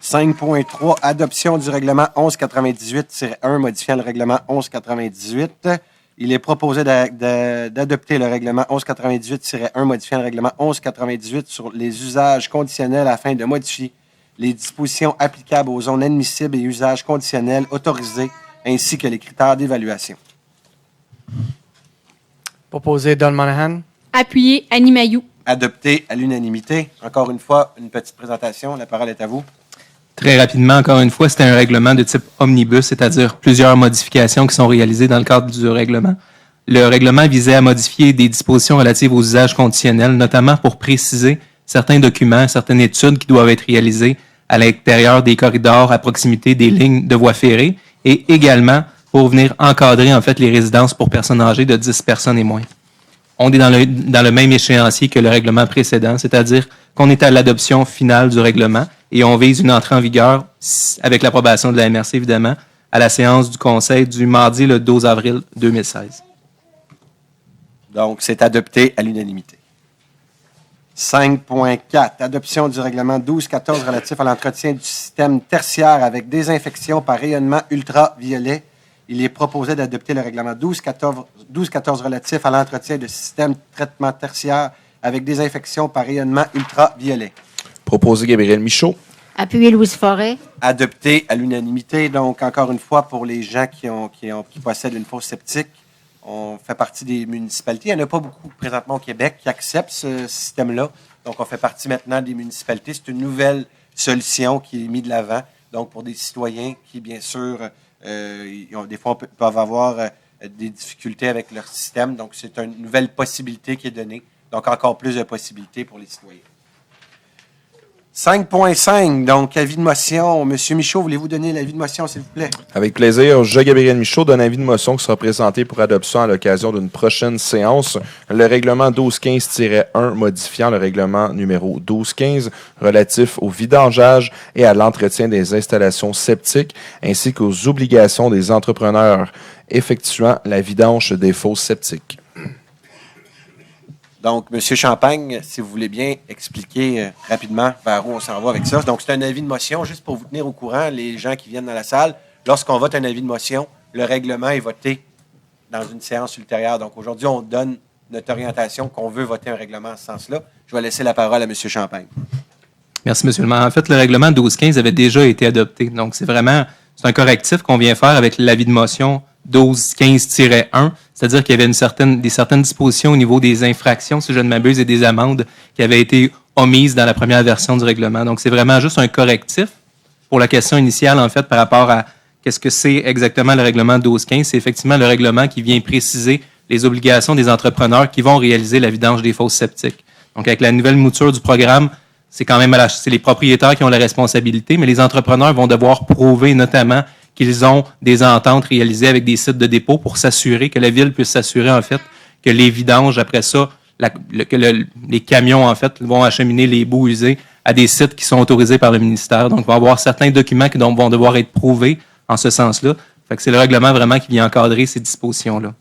5.3, adoption du règlement 1198-1 modifiant le règlement 1198. Il est proposé d'adopter le règlement 1198-1 modifiant le règlement 1198 sur les usages conditionnels afin de modifier les dispositions applicables aux zones admissibles et usages conditionnels autorisés ainsi que les critères d'évaluation. Proposé Don Monahan. Appuyé Annie Mailloux. Adopté à l'unanimité. Encore une fois, une petite présentation. La parole est à vous. Très rapidement, encore une fois, c'était un règlement de type omnibus, c'est-à-dire plusieurs modifications qui sont réalisées dans le cadre du règlement. Le règlement visait à modifier des dispositions relatives aux usages conditionnels, notamment pour préciser certains documents, certaines études qui doivent être réalisées à l'intérieur des corridors à proximité des lignes de voies ferrées et également pour venir encadrer en fait les résidences pour personnes âgées de 10 personnes et moins. On est dans le même échéancier que le règlement précédent, c'est-à-dire qu'on est à l'adoption finale du règlement et on vise une entrée en vigueur, avec l'approbation de la MRC évidemment, à la séance du Conseil du mardi le 12 avril 2016. Donc, c'est adopté à l'unanimité. 5.4, adoption du règlement 1214 relatif à l'entretien du système tertiaire avec désinfection par rayonnement ultraviolet. Il est proposé d'adopter le règlement 1214 relatif à l'entretien du système de traitement tertiaire avec désinfection par rayonnement ultraviolet. Proposé Gabriel Michaud. Appuyé Louise Forêt. Adopté à l'unanimité. Donc, encore une fois, pour les gens qui possèdent une fosse septique, on fait partie des municipalités. Il n'y en a pas beaucoup présentement au Québec qui acceptent ce système-là. Donc, on fait partie maintenant des municipalités. C'est une nouvelle solution qui est mise de l'avant. Donc, pour des citoyens qui, bien sûr, des fois, peuvent avoir des difficultés avec leur système. Donc, c'est une nouvelle possibilité qui est donnée. Donc, encore plus de possibilités pour les citoyens. 5.5, donc, avis de motion. Monsieur Michaud, voulez-vous donner l'avis de motion, s'il vous plaît? Avec plaisir. Je, Gabriel Michaud, donne avis de motion qui sera présenté pour adoption à l'occasion d'une prochaine séance. Le règlement 1215-1 modifiant le règlement numéro 1215 relatif au vidangeage et à l'entretien des installations septiques, ainsi qu'aux obligations des entrepreneurs effectuant la vidange des fosses septiques. Donc, M. Champagne, si vous voulez bien expliquer rapidement vers où on s'en va avec ça. Donc, c'est un avis de motion, juste pour vous tenir au courant, les gens qui viennent dans la salle. Lorsqu'on vote un avis de motion, le règlement est voté dans une séance ultérieure. Donc, aujourd'hui, on donne notre orientation qu'on veut voter un règlement en ce sens-là. Je vais laisser la parole à M. Champagne. Merci, M. le maire. En fait, le règlement 1215 avait déjà été adopté. Donc, c'est un correctif qu'on vient faire avec l'avis de motion 1215-1, c'est-à-dire qu'il y avait certaines dispositions au niveau des infractions, si je ne m'abuse, et des amendes qui avaient été omises dans la première version du règlement. Donc, c'est vraiment juste un correctif pour la question initiale, en fait, par rapport à qu'est-ce que c'est exactement le règlement 1215. C'est effectivement le règlement qui vient préciser les obligations des entrepreneurs qui vont réaliser la vidange des fosses septiques. Donc, avec la nouvelle mouture du programme, c'est quand même c'est les propriétaires qui ont la responsabilité, mais les entrepreneurs vont devoir prouver notamment qu'ils ont des ententes réalisées avec des sites de dépôt pour s'assurer que la ville puisse s'assurer, en fait, que les vidanges, après ça, les camions, en fait, vont acheminer les boues usées à des sites qui sont autorisés par le ministère. Donc, il va y avoir certains documents qui vont devoir être prouvés en ce sens-là. Fait que c'est le règlement vraiment qui vient encadrer ces dispositions-là.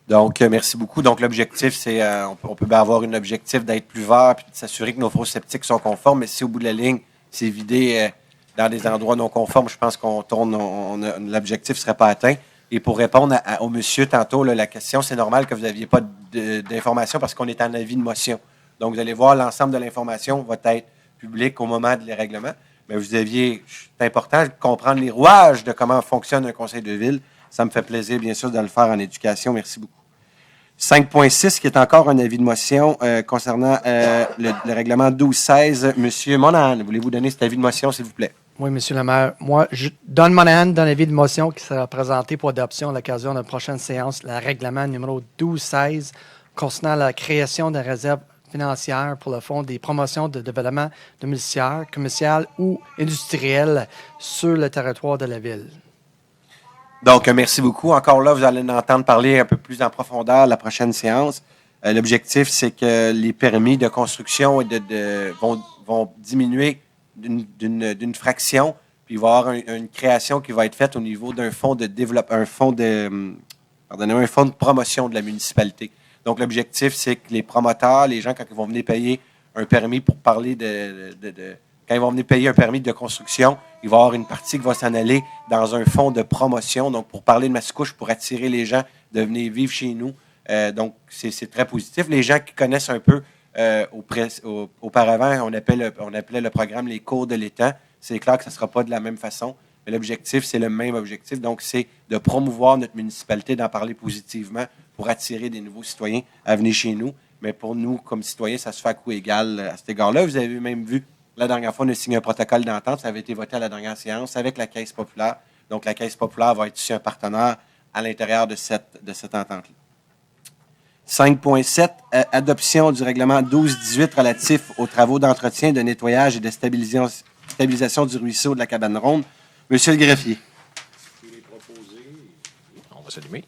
Donc, merci beaucoup. Donc, l'objectif, c'est, on peut bien avoir un objectif d'être plus vert puis de s'assurer que nos fosses septiques sont conformes, mais si au bout de la ligne, c'est vidé dans des endroits non conformes, je pense qu'on tourne, l'objectif ne serait pas atteint. Et pour répondre au monsieur tantôt, là, la question, c'est normal que vous n'aviez pas d'informations parce qu'on est en avis de motion. Donc, vous allez voir, l'ensemble de l'information va être publique au moment des règlements. Mais c'est important de comprendre les rouages de comment fonctionne un conseil de ville. Ça me fait plaisir, bien sûr, de le faire en éducation. Merci beaucoup. 5.6, qui est encore un avis de motion concernant le règlement 1216. Monsieur Monahan, voulez-vous donner cet avis de motion, s'il vous plaît? Oui, Monsieur le maire. Moi, Don Monahan donne l'avis de motion qui sera présenté pour adoption à l'occasion de la prochaine séance, le règlement numéro 1216 concernant la création de réserves financières pour le Fonds des promotions de développement domiciliaire, commercial ou industriel sur le territoire de la ville. Donc, merci beaucoup. Encore là, vous allez en entendre parler un peu plus en profondeur la prochaine séance. L'objectif, c'est que les permis de construction vont diminuer d'une fraction, puis il va y avoir une création qui va être faite au niveau d'un fonds de développement, un fonds de promotion de la municipalité. Donc, l'objectif, c'est que les promoteurs, les gens, quand ils vont venir payer un permis pour parler quand ils vont venir payer un permis de construction, il va y avoir une partie qui va s'en aller dans un fonds de promotion, donc pour parler de Mascouche, pour attirer les gens de venir vivre chez nous. Donc, c'est très positif. Les gens qui connaissent un peu auparavant, on appelait le programme les cours de l'État. C'est clair que ça ne sera pas de la même façon, mais l'objectif, c'est le même objectif. Donc, c'est de promouvoir notre municipalité, d'en parler positivement pour attirer des nouveaux citoyens à venir chez nous. Mais pour nous, comme citoyens, ça se fait à coût égal à cet égard-là. Vous avez même vu, la dernière fois, on a signé un protocole d'entente. Ça avait été voté à la dernière séance avec la Caisse populaire. Donc, la Caisse populaire va être aussi un partenaire à l'intérieur de cette entente-là. 5.7, adoption du règlement 1218 relatif aux travaux d'entretien, de nettoyage et de stabilisation du ruisseau de la Cabane Ronde. Monsieur le greffier.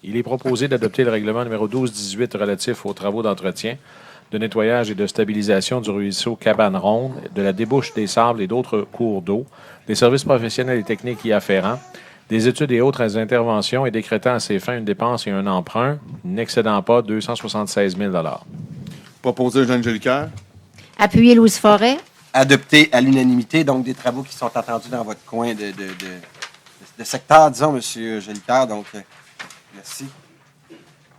Il est proposé d'adopter le règlement numéro 1218 relatif aux travaux d'entretien de nettoyage et de stabilisation du ruisseau Cabane-Ronde, de la débouche des sables et d'autres cours d'eau, des services professionnels et techniques y afférents, des études et autres interventions et décrétant à ces fins une dépense et un emprunt n'excédant pas 276 000 $. Proposé Jean Jolicoeur. Appuyé Louise Forêt. Adopté à l'unanimité, donc des travaux qui sont attendus dans votre coin de secteur, disons, M. Jolicoeur. Donc, merci.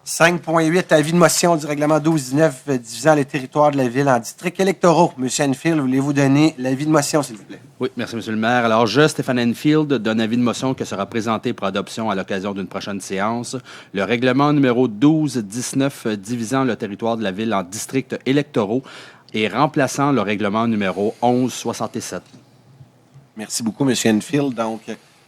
5.8, avis de motion du règlement 12-19 divisant les territoires de la ville en districts électoraux. M. Enfield, voulez-vous donner l'avis de motion, s'il vous plaît? Oui, merci, M. le maire. Alors, je, Stéphane Enfield, donne avis de motion que sera présenté pour adoption à l'occasion d'une prochaine séance. Le règlement numéro 12-19 divisant le territoire de la ville en districts électoraux et remplaçant le règlement numéro 11-67. Merci beaucoup, M. Enfield. Donc,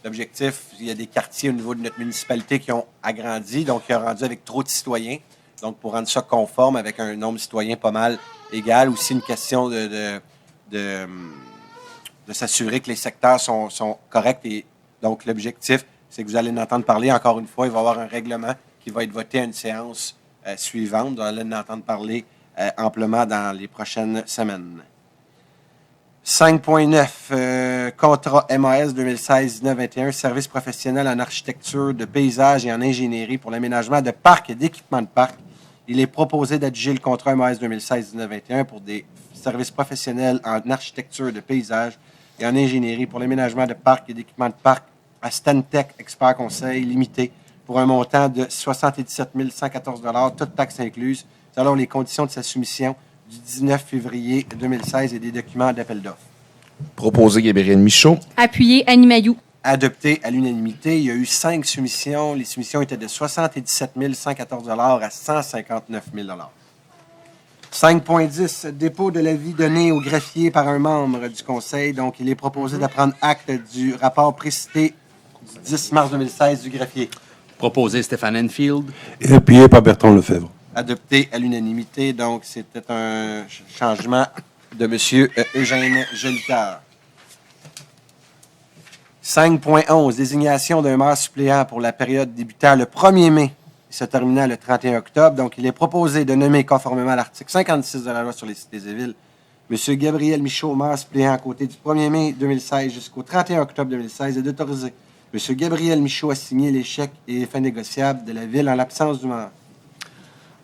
l'objectif, il y a des quartiers au niveau de notre municipalité qui ont agrandi, donc qui ont rendu avec trop de citoyens. Donc, pour rendre ça conforme avec un nombre de citoyens pas mal égal, aussi une question de s'assurer que les secteurs sont corrects. Et donc, l'objectif, c'est que vous allez en entendre parler. Encore une fois, il va y avoir un règlement qui va être voté à une séance suivante. Vous allez en entendre parler amplement dans les prochaines semaines. 5.9, contrat MAS 2016-1921, service professionnel en architecture de paysage et en ingénierie pour l'aménagement de parcs et d'équipements de parcs. Il est proposé d'adjuger le contrat MAS 2016-1921 pour des services professionnels en architecture de paysage et en ingénierie pour l'aménagement de parcs et d'équipements de parcs à Stantec Expert Conseil Limité pour un montant de 77 114 $, toutes taxes incluses, selon les conditions de sa soumission du 19 février 2016 et des documents d'appel d'offres. Proposé Gabriel Michaud. Appuyé Annie Mailloux. Adopté à l'unanimité. Il y a eu 5 soumissions. Les soumissions étaient de 77 114 $ à 159 000 $. 5.10, dépôt de l'avis donné au greffier par un membre du Conseil. Donc, il est proposé de prendre acte du rapport précité du 10 mars 2016 du greffier. Proposé Stéphane Enfield. Et appuyé par Bertrand Lefebvre. Adopté à l'unanimité. Donc, c'était un changement de M. Eugène Jolicoeur. 5.11, désignation d'un maire suppléant pour la période débutant le 1er mai et se terminant le 31 octobre. Donc, il est proposé de nommer, conformément à l'article 56 de la loi sur les cités et villes, M. Gabriel Michaud, maire suppléant à côté du 1er mai 2016 jusqu'au 31 octobre 2016 et d'autoriser M. Gabriel Michaud à signer les chèques et les fins négociables de la ville en l'absence du maire.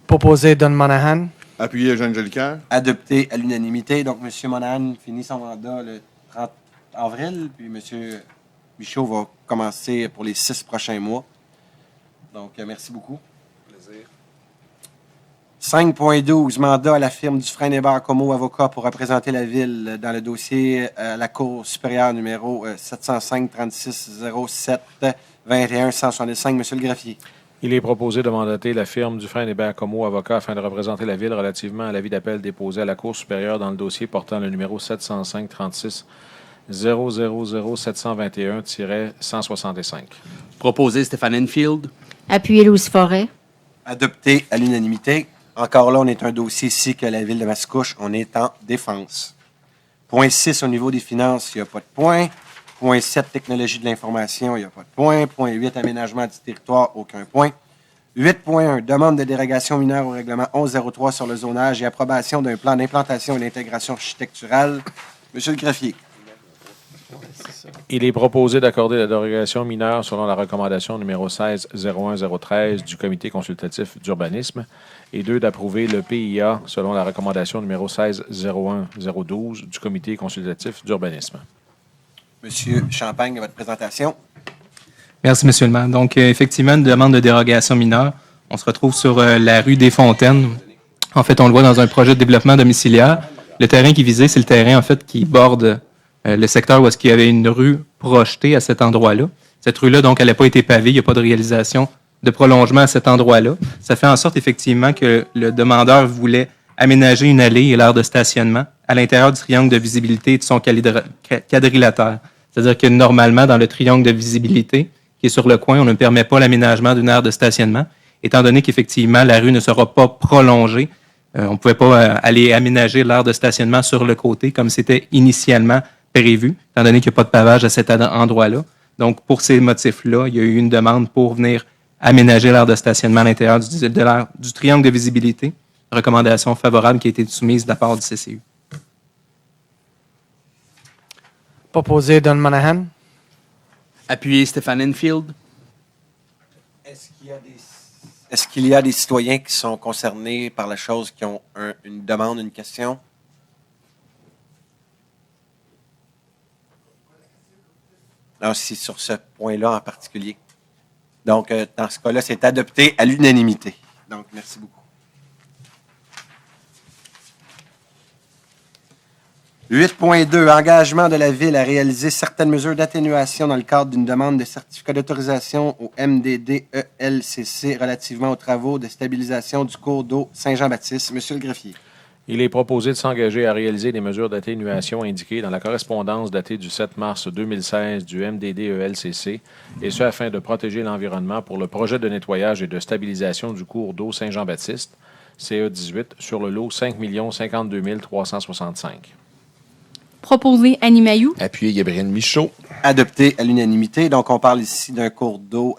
Proposé Don Monahan. Appuyé Jean Jolicoeur. Adopté à l'unanimité. Donc, M. Monahan finit son mandat le 30 avril, puis M. Michaud va commencer pour les 6 prochains mois. Donc, merci beaucoup. Plaisir. 5.12, mandat à la firme Dufresne Hébert Como, avocat pour représenter la ville dans le dossier à la Cour supérieure numéro 705-3607-21-165. Monsieur le greffier. Il est proposé de mandater la firme Dufresne Hébert Como, avocat, afin de représenter la Ville relativement à l'avis d'appel déposé à la Cour supérieure dans le dossier portant le numéro 705-36-000-721-165. Proposé Stéphane Enfield. Appuyé Louise Forêt. Adopté à l'unanimité. Encore là, on est un dossier ici que la Ville de Mascouche, on est en défense. Point 6, au niveau des finances, il n'y a pas de point. Point 7, technologie de l'information, il n'y a pas de point. Point 8, aménagement du territoire, aucun point. 8.1, demande de dérogation mineure au règlement 1103 sur le zonage et approbation d'un plan d'implantation et d'intégration architecturale. Monsieur le greffier. Il est proposé d'accorder la dérogation mineure selon la recommandation numéro 16-01013 du Comité consultatif d'urbanisme et 2, d'approuver le PIA selon la recommandation numéro 16-01012 du Comité consultatif d'urbanisme. Monsieur Champagne, à votre présentation. Merci, M. le maire. Donc, effectivement, une demande de dérogation mineure. On se retrouve sur la rue des Fontaines. En fait, on le voit dans un projet de développement domiciliaire. Le terrain qui est visé, c'est le terrain, en fait, qui borde le secteur où est-ce qu'il y avait une rue projetée à cet endroit-là. Cette rue-là, donc, elle n'a pas été pavée. Il n'y a pas de réalisation de prolongement à cet endroit-là. Ça fait en sorte, effectivement, que le demandeur voulait aménager une allée et l'aire de stationnement à l'intérieur du triangle de visibilité de son quadrilatère. C'est-à-dire que normalement, dans le triangle de visibilité qui est sur le coin, on ne permet pas l'aménagement d'une aire de stationnement, étant donné qu'effectivement, la rue ne sera pas prolongée. On ne pouvait pas aller aménager l'aire de stationnement sur le côté comme c'était initialement prévu, étant donné qu'il n'y a pas de pavage à cet endroit-là. Donc, pour ces motifs-là, il y a eu une demande pour venir aménager l'aire de stationnement à l'intérieur du triangle de visibilité recommandation favorable qui a été soumise de la part du CCU. Proposé Don Monahan. Appuyé Stéphane Enfield. Est-ce qu'il y a des citoyens qui sont concernés par la chose, qui ont une demande, une question? Non, c'est sur ce point-là en particulier. Donc, dans ce cas-là, c'est adopté à l'unanimité. Donc, merci beaucoup. 8.2. Engagement de la Ville à réaliser certaines mesures d'atténuation dans le cadre d'une demande de certificat d'autorisation au MDD-ELCC relativement aux travaux de stabilisation du cours d'eau Saint-Jean-Baptiste. Monsieur le greffier. Il est proposé de s'engager à réaliser les mesures d'atténuation indiquées dans la correspondance datée du 7 mars 2016 du MDD-ELCC, et ce afin de protéger l'environnement pour le projet de nettoyage et de stabilisation du cours d'eau Saint-Jean-Baptiste, CE18, sur le lot 5 052 365. Proposé Annie Mailloux. Appuyé Gabriel Michaud. Adopté à l'unanimité. Donc, on parle ici d'un cours d'eau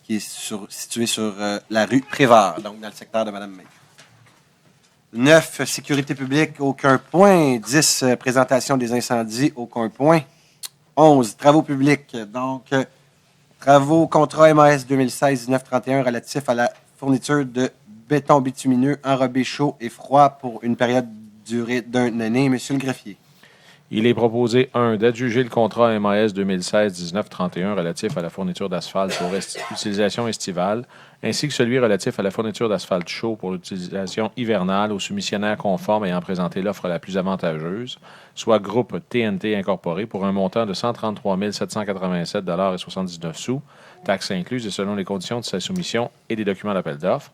qui est situé sur la rue Prévert, donc dans le secteur de Mme May. 9. Sécurité publique, aucun point. 10. Présentation des incendies, aucun point. 11. Travaux publics. Donc, travaux, contrat MAS 2016-1931 relatif à la fourniture de béton bitumineux enrobé chaud et froid pour une période durée d'une année. Monsieur le greffier. Il est proposé, 1, d'adjuger le contrat MAS 2016-1931 relatif à la fourniture d'asphalte pour utilisation estivale, ainsi que celui relatif à la fourniture d'asphalte chaud pour l'utilisation hivernale aux soumissionnaires conformes ayant présenté l'offre la plus avantageuse, soit groupe TNT Incorporé, pour un montant de 133 787,79 $, taxes incluses et selon les conditions de sa soumission et des documents d'appel d'offres.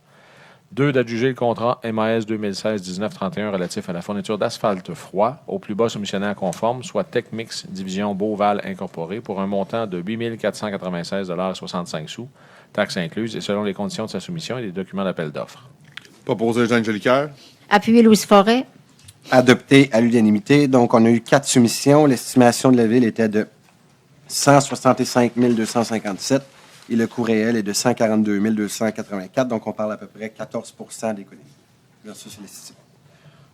2, d'adjuger le contrat MAS 2016-1931 relatif à la fourniture d'asphalte froid au plus bas soumissionnaire conforme, soit Techmix Division Beauval Incorporée, pour un montant de 8 496,65 $, taxes incluses et selon les conditions de sa soumission et des documents d'appel d'offres. Proposé Jean Jolicoeur. Appuyé Louise Forêt. Adopté à l'unanimité. Donc, on a eu 4 soumissions. L'estimation de la Ville était de 165 257 et le coût réel est de 142 284. Donc, on parle à peu près 14 d'économie versus l'estimation.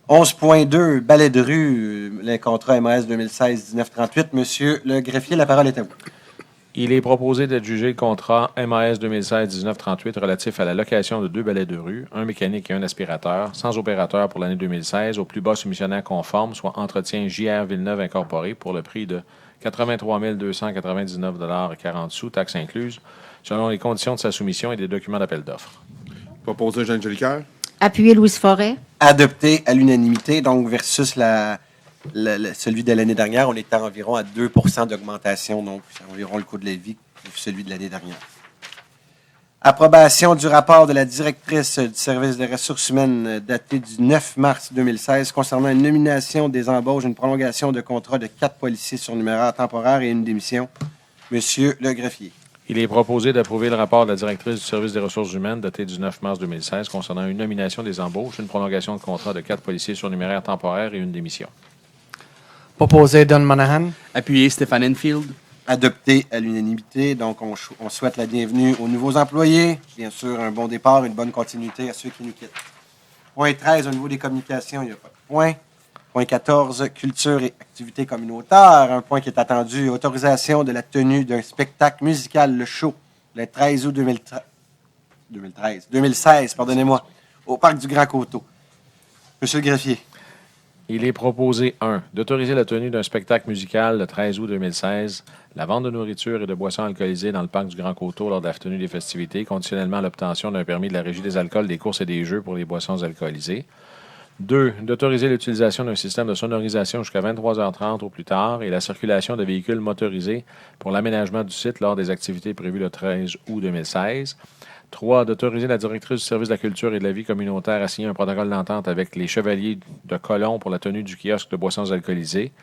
11.2, balai de rue, le contrat MAS 2016-1938. Monsieur le greffier, la parole est à vous. Il est proposé d'adjuger le contrat MAS 2016-1938 relatif à la location de 2 balais de rue, un mécanique et un aspirateur, sans opérateur pour l'année 2016, au plus bas soumissionnaire conforme, soit Entretien JR Villeneuve Incorporé, pour le prix de 83 299,40 $, taxes incluses, selon les conditions de sa soumission et des documents d'appel d'offres. Proposé Jean Jolicoeur. Appuyé Louise Forêt. Adopté à l'unanimité, donc versus celui de l'année dernière, on était environ à 2 d'augmentation, donc c'est environ le coût de la vie que celui de l'année dernière. Approbation du rapport de la directrice du service des ressources humaines daté du 9 mars 2016 concernant une nomination des embauches, une prolongation de contrat de 4 policiers surnuméraires temporaires et une démission. Monsieur le greffier. Il est proposé d'approuver le rapport de la directrice du service des ressources humaines daté du 9 mars 2016 concernant une nomination des embauches, une prolongation de contrat de 4 policiers surnuméraires temporaires et une démission. Proposé Don Monahan. Appuyé Stéphane Enfield. Adopté à l'unanimité. Donc, on souhaite la bienvenue aux nouveaux employés. Bien sûr, un bon départ, une bonne continuité à ceux qui nous quittent. Point 13, au niveau des communications, il n'y a pas de point. Point 14, culture et activités communautaires. Un point qui est attendu, autorisation de la tenue d'un spectacle musical, le show, le 13 août 2016, pardonnez-moi, au Parc du Grand Coteau. Monsieur le greffier. Il est proposé, 1, d'autoriser la tenue d'un spectacle musical le 13 août 2016, la vente de nourriture et de boissons alcoolisées dans le Parc du Grand Coteau lors de la tenue des festivités, conditionnellement à l'obtention d'un permis de la Régie des alcools, des courses et des jeux pour les boissons alcoolisées. 2, d'autoriser l'utilisation d'un système de sonorisation jusqu'à 23h30 au plus tard et la circulation de véhicules motorisés pour l'aménagement du site lors des activités prévues le 13 août 2016. 3, d'autoriser la directrice du service de la culture et de la vie communautaire à signer un protocole d'entente avec les Chevaliers de Colomb pour la tenue du kiosque de boissons alcoolisées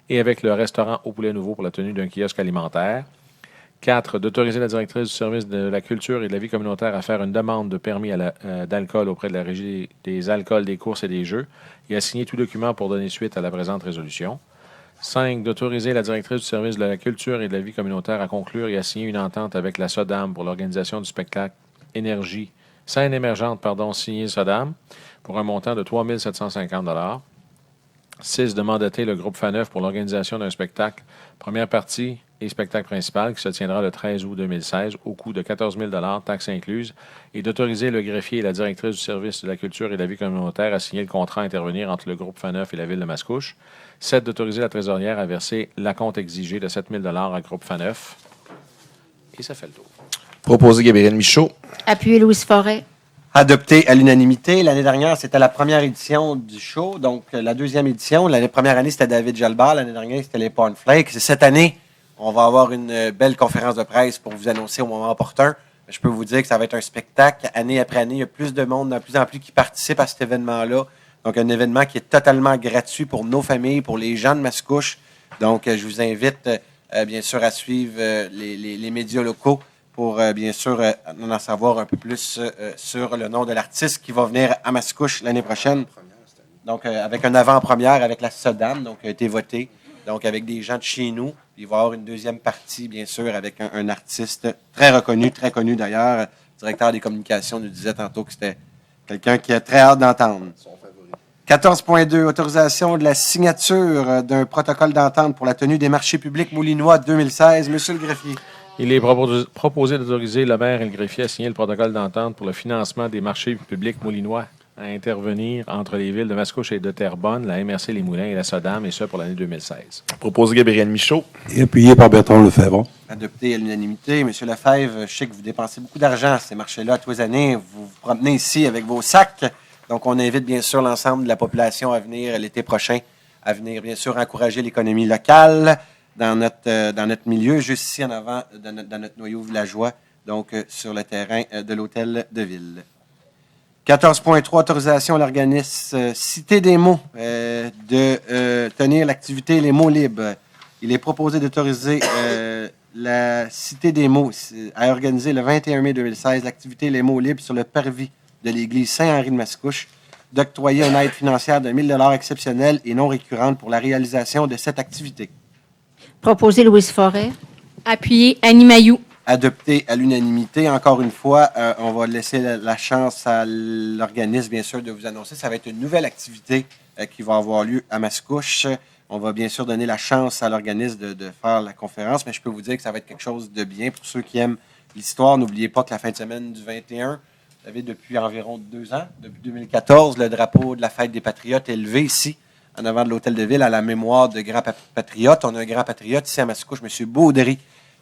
et avec le restaurant Au Poulet Nouveau pour la tenue d'un kiosque alimentaire. 4, d'autoriser la directrice du service de la culture et de la vie communautaire à faire une demande de permis d'alcool auprès de la Régie des alcools, des courses et des jeux et à signer tout document pour donner suite à la présente résolution. 5, d'autoriser la directrice du service de la culture et de la vie communautaire à conclure et à signer une entente avec la SODAM pour l'organisation du spectacle Énergie Scène émergente, signé Sodam, pour un montant de 3 750 $. 6, de mandater le groupe FANEF pour l'organisation d'un spectacle, première partie et spectacle principal, qui se tiendra le 13 août 2016, au coût de 14 000 $, taxes incluses, et d'autoriser le greffier et la directrice du service de la culture et de la vie communautaire à signer le contrat à intervenir entre le groupe FANEF et la ville de Mascouche. 7, d'autoriser la trésorière à verser l'acompte exigé de 7 000 $ à groupe FANEF. Et ça fait le tour. Proposé Gabriel Michaud. Appuyé Louise Forêt. Adopté à l'unanimité. L'année dernière, c'était la première édition du show. Donc, la deuxième édition. L'année première année, c'était David Jalbert. L'année dernière, c'était les Cornflakes. Cette année, on va avoir une belle conférence de presse pour vous annoncer au moment opportun. Je peux vous dire que ça va être un spectacle. Année après année, il y a plus de monde, de plus en plus, qui participe à cet événement-là. Donc, un événement qui est totalement gratuit pour nos familles, pour les gens de Mascouche. Donc, je vous invite, bien sûr, à suivre les médias locaux pour, bien sûr, en savoir un peu plus sur le nom de l'artiste qui va venir à Mascouche l'année prochaine. Donc, avec un avant-première avec la Sodam, donc, qui a été voté. Donc, avec des gens de chez nous. Il va y avoir une deuxième partie, bien sûr, avec un artiste très reconnu, très connu d'ailleurs. Le directeur des communications nous disait tantôt que c'était quelqu'un qui a très hâte d'entendre. 14.2, autorisation de la signature d'un protocole d'entente pour la tenue des marchés publics moulinois 2016. Monsieur le greffier. Il est proposé d'autoriser le maire et le greffier à signer le protocole d'entente pour le financement des marchés publics moulinois à intervenir entre les villes de Mascouche et de Terrebonne, la MRC Les Moulins et la Sodam, et ça pour l'année 2016. Proposé Gabriel Michaud. Et appuyé par Bertrand Lefebvre. Adopté à l'unanimité. Monsieur Lefebvre, je sais que vous dépensez beaucoup d'argent à ces marchés-là tous les années. Vous vous promenez ici avec vos sacs. Donc, on invite bien sûr l'ensemble de la population à venir l'été prochain, à venir bien sûr encourager l'économie locale dans notre milieu, juste ici en avant, dans notre noyau villageois, donc sur le terrain de l'hôtel de ville. 14.3, autorisation à l'organisme Cité des mots de tenir l'activité Les mots libres. Il est proposé d'autoriser la Cité des mots à organiser le 21 mai 2016 l'activité Les mots libres sur le parvis de l'église Saint-Henri de Mascouche, d'octroyer une aide financière de 1 000 $ exceptionnelle et non récurrente pour la réalisation de cette activité. Proposé Louise Forêt. Appuyé Annie Mailloux. Adopté à l'unanimité. Encore une fois, on va laisser la chance à l'organisme, bien sûr, de vous annoncer. Ça va être une nouvelle activité qui va avoir lieu à Mascouche. On va bien sûr donner la chance à l'organisme de faire la conférence, mais je peux vous dire que ça va être quelque chose de bien pour ceux qui aiment l'histoire. N'oubliez pas que la fin de semaine du 21, vous savez, depuis environ 2 ans, depuis 2014, le drapeau de la Fête des Patriotes est levé ici, en avant de l'Hôtel de Ville, à la mémoire de grands patriotes. On a un grand patriote ici à Mascouche, M. Baudry,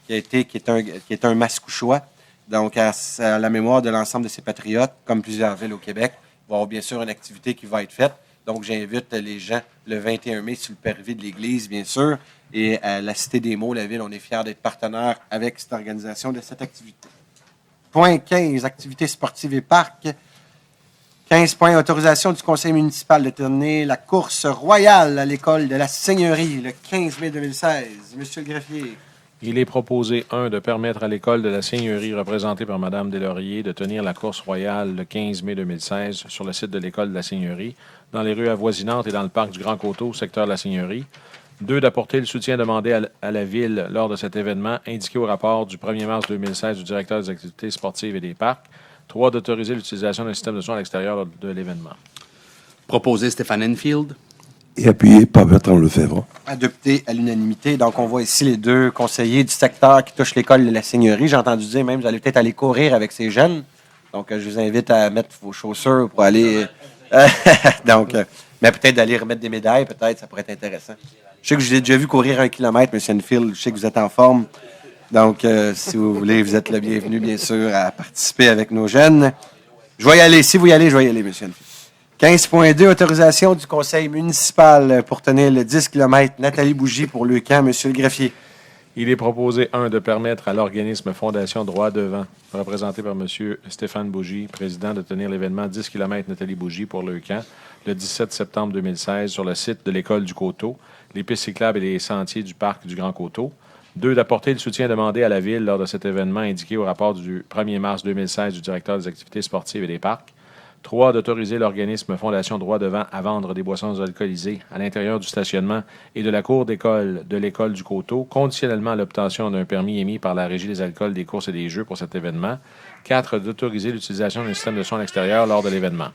qui est un Mascouchois. Donc, à la mémoire de l'ensemble de ces patriotes, comme plusieurs villes au Québec, il va y avoir bien sûr une activité qui va être faite. Donc, j'invite les gens le 21 mai sur le parvis de l'Église, bien sûr, et à la Cité des mots, la ville. On est fiers d'être partenaire avec cette organisation de cette activité. Point 15, activités sportives et parcs. 15 points, autorisation du conseil municipal de tenir la course royale à l'école de la Seigneurie le 15 mai 2016. Monsieur le greffier. Il est proposé, 1, de permettre à l'école de la Seigneurie, représentée par Mme Deslauriers, de tenir la course royale le 15 mai 2016 sur le site de l'école de la Seigneurie, dans les rues avoisinantes et dans le parc du Grand Coteau, secteur de la Seigneurie. 2, d'apporter le soutien demandé à la Ville lors de cet événement, indiqué au rapport du 1er mars 2016 du directeur des activités sportives et des parcs. 3, d'autoriser l'utilisation d'un système de son à l'extérieur lors de l'événement. Proposé Stéphane Enfield. Et appuyé par Bertrand Lefebvre. Adopté à l'unanimité. Donc, on voit ici les 2 conseillers du secteur qui touchent l'école de la Seigneurie. J'ai entendu dire même, vous allez peut-être aller courir avec ces jeunes. Donc, je vous invite à mettre vos chaussures pour aller... Donc, mais peut-être d'aller remettre des médailles, peut-être, ça pourrait être intéressant. Je sais que je vous ai déjà vu courir 1 kilomètre, M. Enfield. Je sais que vous êtes en forme. Donc, si vous voulez, vous êtes le bienvenu, bien sûr, à participer avec nos jeunes. Je vais y aller. Si vous y allez, je vais y aller, M. Enfield. 15.2, autorisation du conseil municipal pour tenir le 10 km Nathalie Bougie pour le camp, M. le greffier. Il est proposé, 1, de permettre à l'organisme Fondation Droit Devant, représenté par M. Stéphane Bougie, président, de tenir l'événement 10 km Nathalie Bougie pour le camp le 17 septembre 2016 sur le site de l'école du Coteau, les pistes cyclables et les sentiers du parc du Grand Coteau. 2, d'apporter le soutien demandé à la Ville lors de cet événement indiqué au rapport du 1er mars 2016 du directeur des activités sportives et des parcs. 3, d'autoriser l'organisme Fondation Droit de Vent à vendre des boissons alcoolisées à l'intérieur du stationnement et de la cour d'école de l'École du Coteau, conditionnellement à l'obtention d'un permis émis par la Régie des alcools, des courses et des jeux pour cet événement. 4, d'autoriser l'utilisation d'un système de son extérieur lors de l'événement.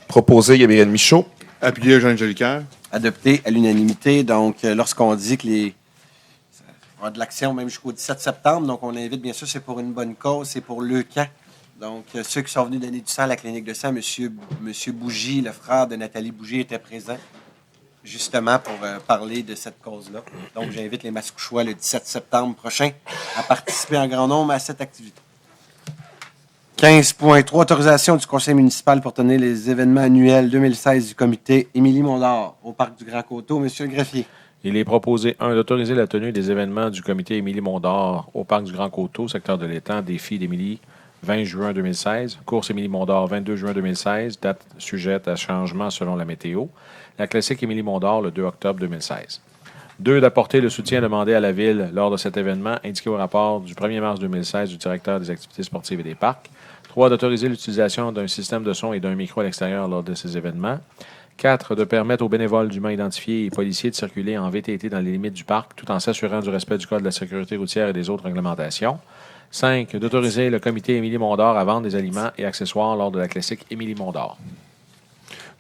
Proposé, Gabriel Michaud. Appuyé, Jean Jolicoeur. Adopté à l'unanimité. Donc, lorsqu'on dit que ça va y avoir de l'action même jusqu'au 17 septembre, donc on invite, bien sûr, c'est pour une bonne cause, c'est pour le camp. Donc, ceux qui sont venus donner du sang à la clinique de sang, Monsieur Bougie, le frère de Nathalie Bougie, était présent justement pour parler de cette cause-là. Donc, j'invite les Mascouchois le 17 septembre prochain à participer en grand nombre à cette activité. 15.3, autorisation du conseil municipal pour tenir les événements annuels 2016 du comité Émilie Mondor au Parc du Grand Coteau. Monsieur le greffier. Il est proposé, 1, d'autoriser la tenue des événements du comité Émilie Mondor au Parc du Grand Coteau, secteur de l'étang, défi d'Émilie, 20 juin 2016. Course Émilie Mondor, 22 juin 2016. Date sujette à changement selon la météo. La classique Émilie Mondor, le 2 octobre 2016. 2, d'apporter le soutien demandé à la Ville lors de cet événement, indiqué au rapport du 1er mars 2016 du directeur des activités sportives et des parcs. 3, d'autoriser l'utilisation d'un système de son et d'un micro à l'extérieur lors de ces événements. 4, de permettre aux bénévoles dûment identifiés et policiers de circuler en VTT dans les limites du parc tout en s'assurant du respect du Code de la sécurité routière et des autres réglementations. 5, d'autoriser le comité Émilie Mondor à vendre des aliments et accessoires lors de la classique Émilie Mondor.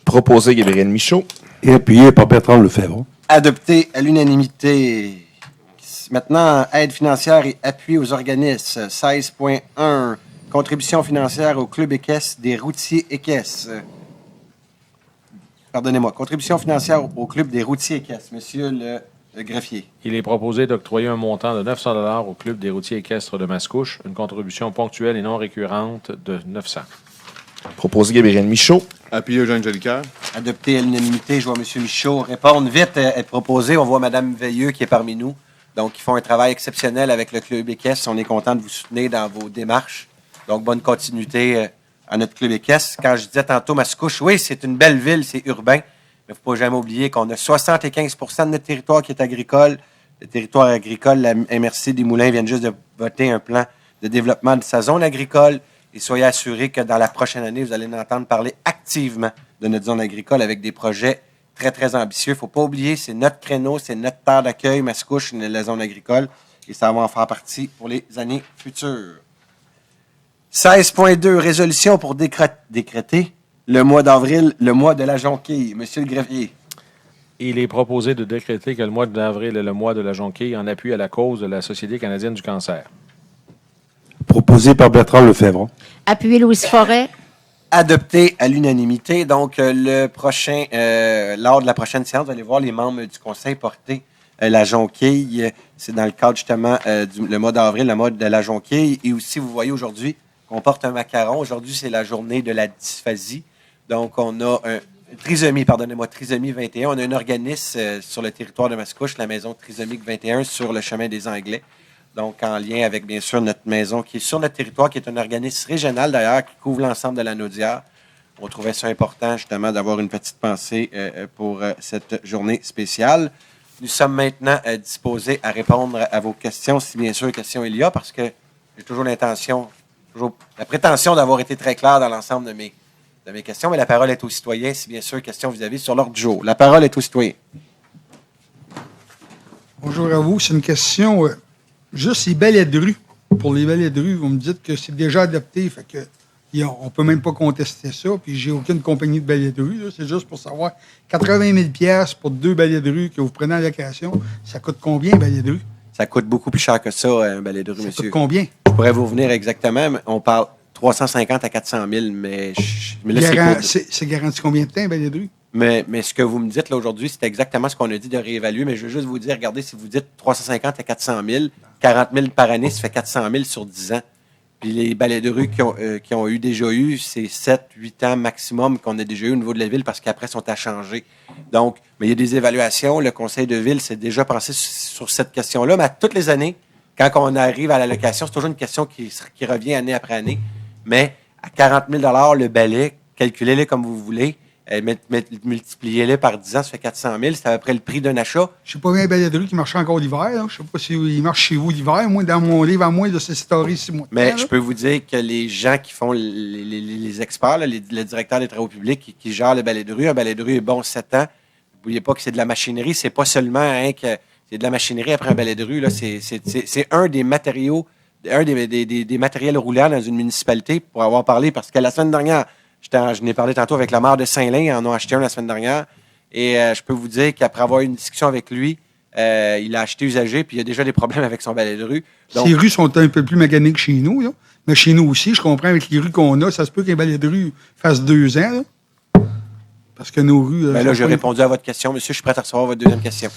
Proposé, Gabriel Michaud. Et appuyé par Bertrand Lefebvre. Adopté à l'unanimité. Maintenant, aide financière et appui aux organismes. 16.1, contribution financière au Club équestre des routiers équestres. Pardonnez-moi, contribution financière au Club des routiers équestres. Monsieur le greffier. Il est proposé d'octroyer un montant de 900 $ au Club des routiers équestres de Mascouche, une contribution ponctuelle et non récurrente de 900. Proposé, Gabriel Michaud. Appuyé, Jean Jolicoeur. Adopté à l'unanimité. Je vois M. Michaud répondre vite, être proposé. On voit Mme Veilleux qui est parmi nous. Donc, ils font un travail exceptionnel avec le Club équestre. On est content de vous soutenir dans vos démarches. Donc, bonne continuité à notre Club équestre. Quand je disais tantôt Mascouche, oui, c'est une belle ville, c'est urbain. Mais il ne faut pas jamais oublier qu'on a 75 % de notre territoire qui est agricole. Le territoire agricole, la MRC des Moulins vient juste de voter un plan de développement de sa zone agricole. Et soyez assurés que dans la prochaine année, vous allez en entendre parler activement de notre zone agricole avec des projets très, très ambitieux. Il ne faut pas oublier, c'est notre créneau, c'est notre terre d'accueil, Mascouche, la zone agricole. Et ça va en faire partie pour les années futures. 16.2, résolution pour décréter le mois d'avril, le mois de la jonquille. Monsieur le greffier. Il est proposé de décréter que le mois d'avril est le mois de la jonquille en appui à la cause de la Société canadienne du cancer. Proposé par Bertrand Lefebvre. Appuyé Louise Forêt. Adopté à l'unanimité. Donc, lors de la prochaine séance, vous allez voir les membres du conseil porter la jonquille. C'est dans le cadre justement le mois d'avril, le mois de la jonquille. Et aussi, vous voyez aujourd'hui qu'on porte un macaron. Aujourd'hui, c'est la journée de la dysphasie. Donc, on a trisomie 21. On a un organisme sur le territoire de Mascouche, la maison trisomique 21 sur le chemin des Anglais. Donc, en lien avec, bien sûr, notre maison qui est sur notre territoire, qui est un organisme régional, d'ailleurs, qui couvre l'ensemble de la Naudière. On trouvait ça important, justement, d'avoir une petite pensée pour cette journée spéciale. Nous sommes maintenant disposés à répondre à vos questions, si bien sûr questions il y a, parce que j'ai toujours la prétention d'avoir été très clair dans l'ensemble de mes questions, mais la parole est aux citoyens, si bien sûr questions vous avez sur l'ordre du jour. La parole est aux citoyens. Bonjour à vous. C'est une question... Juste les balais de rue. Pour les balais de rue, vous me dites que c'est déjà adopté, fait que on ne peut même pas contester ça, puis j'ai aucune compagnie de balais de rue. Là. C'est juste pour savoir, 80 000 $ pour 2 balais de rue que vous prenez en location, ça coûte combien, un balai de rue? Ça coûte beaucoup plus cher que ça, un balai de rue, monsieur. Ça coûte combien? Je pourrais vous revenir exactement, mais on parle 350 à 400 000, mais là, c'est garanti combien de temps, un balai de rue? Mais ce que vous me dites là aujourd'hui, c'est exactement ce qu'on a dit de réévaluer. Mais je veux juste vous dire, regardez, si vous dites 350 à 400 000, 40 000 par année, ça fait 400 000 sur 10 ans. Puis les balais de rue qui ont déjà eu, c'est 7, 8 ans maximum qu'on a déjà eu au niveau de la ville parce qu'après, ils sont à changer. Donc, mais il y a des évaluations. Le conseil de ville s'est déjà pensé sur cette question-là. Mais à toutes les années, quand on arrive à la location, c'est toujours une question qui revient année après année. Mais à 40 000 $ le balai, calculez-le comme vous voulez. Multipliez-les par 10 ans, ça fait 400 000. C'est à peu près le prix d'un achat. Je n'ai pas vu un balai de rue qui marchait encore l'hiver. Je ne sais pas s'il marche chez vous l'hiver. Moi, dans mon livre, à moins de cette story 6 mois. Mais je peux vous dire que les gens qui font les experts, là, le directeur des travaux publics qui gèrent le balai de rue, un balai de rue est bon 7 ans. N'oubliez pas que c'est de la machinerie. C'est pas seulement que c'est de la machinerie après un balai de rue. Là. C'est un des matériaux, des matériels roulants dans une municipalité, pour avoir parlé, parce que la semaine dernière, je n'ai parlé tantôt avec le maire de Saint-Lin, ils en ont acheté un la semaine dernière. Et je peux vous dire qu'après avoir eu une discussion avec lui, il a acheté usagé, puis il y a déjà des problèmes avec son balai de rue. Donc, ces rues sont un peu plus mécaniques que chez nous. Là. Mais chez nous aussi, je comprends avec les rues qu'on a, ça se peut qu'un balai de rue fasse 2 ans. Là. Parce que nos rues. là, j'ai répondu à votre question, monsieur. Je suis prêt à recevoir votre deuxième question.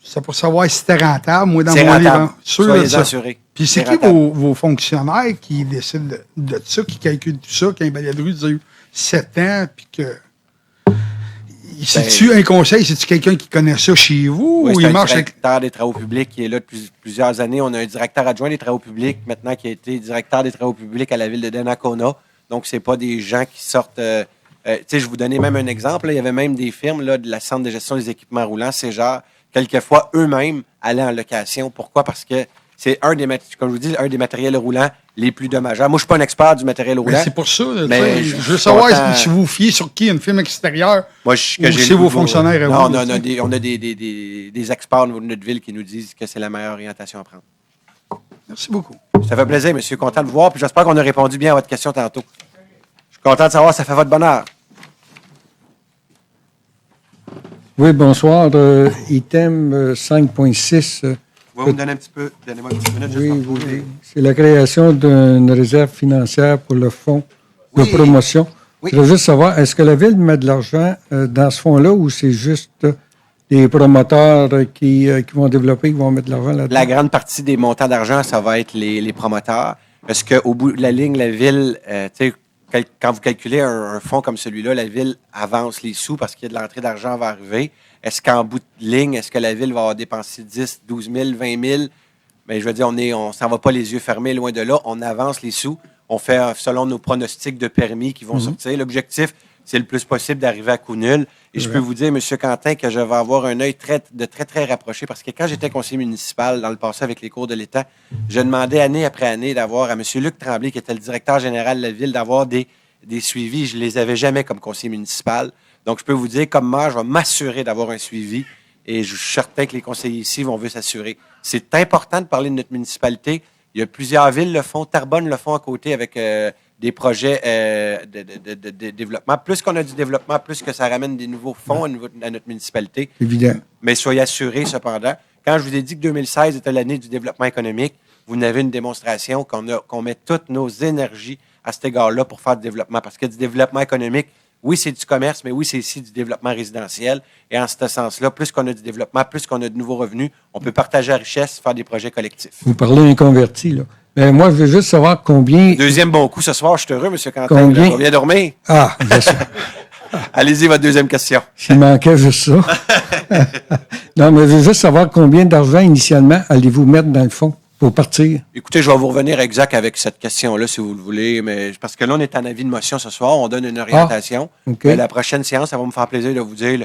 C'est pour savoir si c'était rentable. Moi, dans c'est mon rentable. livre. Soyez assurés. Puis c'est qui vos fonctionnaires qui décident de ça, qui calculent tout ça, qu'un balai de rue dure 7 ans, puis que. C'est-tu un conseil? C'est-tu quelqu'un qui connaît ça chez vous? Oui, ou c'est il un marche directeur des travaux publics qui est là depuis plusieurs années. On a un directeur adjoint des travaux publics maintenant qui a été directeur des travaux publics à la ville de Donnacona. Donc, ce n'est pas des gens qui sortent... je vous donnais même un exemple. Là, il y avait même des firmes là, de la Centre de gestion des équipements roulants, Cégep, quelquefois eux-mêmes allaient en location. Pourquoi? Parce que c'est comme je vous dis, un des matériels roulants les plus dommageables. Moi, je ne suis pas un expert du matériel roulant. C'est pour ça. Mais je veux savoir si vous fiez sur qui une firme extérieure ou c'est vos fonctionnaires à vous. Non, on a des experts au niveau de notre ville qui nous disent que c'est la meilleure orientation à prendre. Merci beaucoup. Ça fait plaisir, monsieur. Content de vous voir. Puis j'espère qu'on a répondu bien à votre question tantôt. Je suis content de savoir si ça fait votre bonheur. Oui, bonsoir. Item 5.6. Vous me donner un petit peu. Donnez-moi une petite minute. Oui. C'est la création d'une réserve financière pour le fonds de promotion. Oui. Je veux juste savoir, est-ce que la Ville met de l'argent dans ce fonds-là ou c'est juste des promoteurs qui vont développer, qui vont mettre de l'argent là-dedans? La grande partie des montants d'argent, ça va être les promoteurs. Parce qu'au bout de la ligne, la Ville, quand vous calculez un fonds comme celui-là, la Ville avance les sous parce qu'il y a de l'entrée d'argent va arriver. Est-ce qu'en bout de ligne, est-ce que la Ville va avoir dépensé 10, 12 000, 20 000? Bien, je veux dire, on s'en va pas les yeux fermés, loin de là. On avance les sous. On fait selon nos pronostics de permis qui vont sortir. L'objectif, c'est le plus possible d'arriver à coût nul. Et je peux vous dire, M. Quentin, que je vais avoir un œil très, très rapproché parce que quand j'étais conseiller municipal dans le passé avec les cours de l'État, je demandais année après année d'avoir à M. Luc Tremblay, qui était le directeur général de la Ville, d'avoir des suivis. Je ne les avais jamais comme conseiller municipal. Donc, je peux vous dire, comme maire, je vais m'assurer d'avoir un suivi et je suis certain que les conseillers ici vont s'assurer. C'est important de parler de notre municipalité. Il y a plusieurs villes le font. Terrebonne le font à côté avec des projets de développement. Plus qu'on a du développement, plus que ça ramène des nouveaux fonds à notre municipalité. Évident. Mais soyez assurés, cependant, quand je vous ai dit que 2016 était l'année du développement économique, vous n'avez une démonstration qu'on met toutes nos énergies à cet égard-là pour faire du développement. Parce que du développement économique, oui, c'est du commerce, mais oui, c'est aussi du développement résidentiel. Et en ce sens-là, plus qu'on a du développement, plus qu'on a de nouveaux revenus, on peut partager la richesse, faire des projets collectifs. Vous parlez inconverti, là. Ben, moi, je veux juste savoir combien... Deuxième bon coup ce soir, je suis heureux, M. Quentin. Combien... On vient dormir. Ah, bien sûr. Allez-y, votre deuxième question. S'il manquait juste ça. Non, mais je veux juste savoir combien d'argent, initialement, allez-vous mettre dans le fonds pour partir? Écoutez, je vais vous revenir exact avec cette question-là, si vous le voulez, mais parce que là, on est en avis de motion ce soir, on donne une orientation. Okay. La prochaine séance, ça va me faire plaisir de vous dire,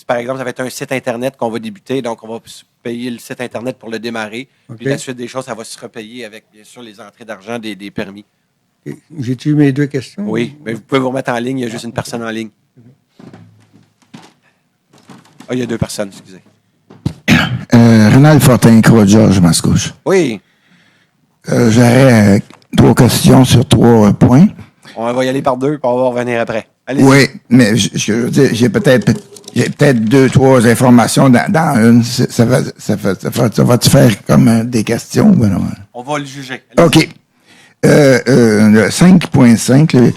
par exemple, ça va être un site Internet qu'on va débuter, donc on va payer le site Internet pour le démarrer. Okay. Puis la suite des choses, ça va se repayer avec, bien sûr, les entrées d'argent des permis. Okay. J'ai-tu mes deux questions? Oui, mais vous pouvez vous remettre en ligne, il y a juste une personne en ligne. Ah, il y a deux personnes, excusez. Renald Fortin-Croix, Georges Mascouche. Oui. J'aurais 3 questions sur 3 points. On va y aller par 2, puis on va revenir après. Allez-y. Oui, mais je veux dire, j'ai peut-être 2, 3 informations dans une. Ça va-tu faire comme des questions? Ben non? On va le juger. Allez-y. OK. Le 5.5,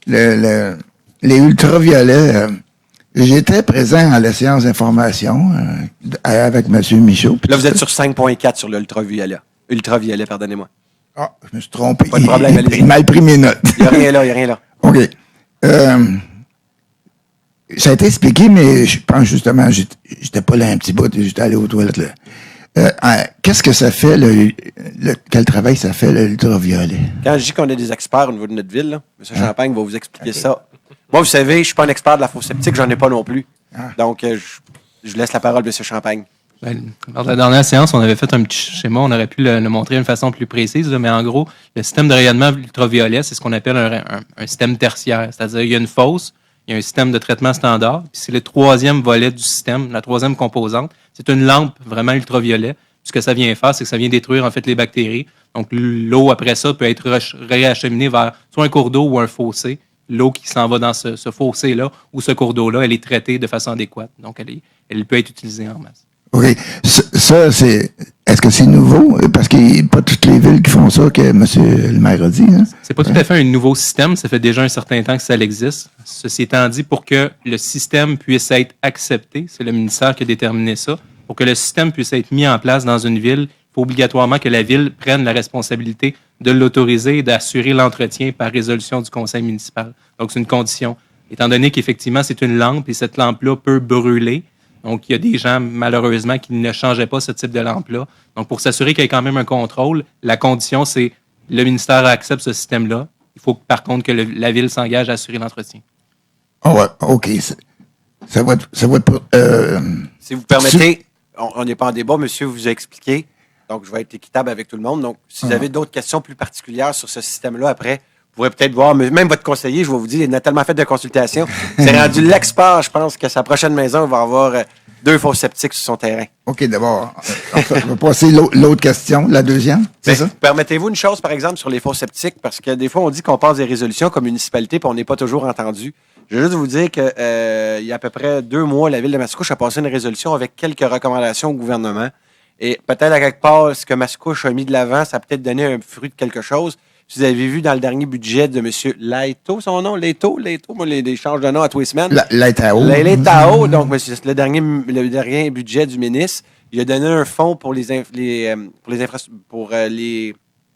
les ultraviolets... J'étais présent à la séance d'information avec M. Michaud. Là, vous êtes sur 5.4 sur l'ultraviolet. Ultraviolet, pardonnez-moi. Ah, je me suis trompé. Pas de problème, allez-y. Il m'a mal pris mes notes. Il n'y a rien là, il n'y a rien là. OK. Ça a été expliqué, mais je pense justement, j'étais pas là un petit bout, j'étais allé aux toilettes. Là. Qu'est-ce que ça fait, quel travail ça fait, l'ultraviolet? Quand je dis qu'on a des experts au niveau de notre ville, là, M. Champagne va vous expliquer ça Moi, vous savez, je ne suis pas un expert de la fosse septique, j'en ai pas non plus. Donc, je laisse la parole à M. Champagne. Lors de la dernière séance, on avait fait un petit schéma, on aurait pu le montrer d'une façon plus précise, là, mais en gros, le système de rayonnement ultraviolet, c'est ce qu'on appelle un système tertiaire. C'est-à-dire qu'il y a une fosse, il y a un système de traitement standard, puis c'est le troisième volet du système, la troisième composante. C'est une lampe vraiment ultraviolet. Ce que ça vient faire, c'est que ça vient détruire en fait les bactéries. Donc, l'eau, après ça, peut être réacheminée vers soit un cours d'eau ou un fossé. L'eau qui s'en va dans ce fossé-là ou ce cours d'eau-là, elle est traitée de façon adéquate. Donc, elle peut être utilisée en masse. OK. Ça, est-ce que c'est nouveau? Parce qu'il n'y a pas toutes les villes qui font ça, que M. le maire a dit. Hein? C'est pas tout à fait un nouveau système. Ça fait déjà un certain temps que ça existe. Ceci étant dit, pour que le système puisse être accepté, c'est le ministère qui a déterminé ça, pour que le système puisse être mis en place dans une ville, il faut obligatoirement que la ville prenne la responsabilité de l'autoriser et d'assurer l'entretien par résolution du conseil municipal. Donc, c'est une condition. Étant donné qu'effectivement, c'est une lampe et cette lampe-là peut brûler, donc il y a des gens, malheureusement, qui ne changeaient pas ce type de lampe-là. Donc, pour s'assurer qu'il y ait quand même un contrôle, la condition, c'est le ministère accepte ce système-là. Il faut par contre que la ville s'engage à assurer l'entretien. Ah ouais, OK. Ça va être si vous permettez, on n'est pas en débat, monsieur vous a expliqué. Donc, je vais être équitable avec tout le monde. Donc, si vous avez d'autres questions plus particulières sur ce système-là, après, vous pourrez peut-être voir, même votre conseiller, je vais vous dire, il a tellement fait de consultations. C'est rendu l'expert, je pense, que sa prochaine maison va avoir 2 fosses septiques sur son terrain. OK, d'abord, on va passer l'autre question, la deuxième, c'est ça? Permettez-vous une chose, par exemple, sur les fosses septiques, parce que des fois, on dit qu'on passe des résolutions comme municipalité, puis on n'est pas toujours entendu. Je veux juste vous dire qu'il y a à peu près 2 mois, la ville de Mascouche a passé une résolution avec quelques recommandations au gouvernement. Et peut-être à quelque part, ce que Mascouche a mis de l'avant, ça a peut-être donné un fruit de quelque chose. Si vous avez vu dans le dernier budget de M. Laito, son nom, Laito, moi, les change de nom à tous les semaines. Laitao. Laitao, donc le dernier budget du ministre, il a donné un fonds pour les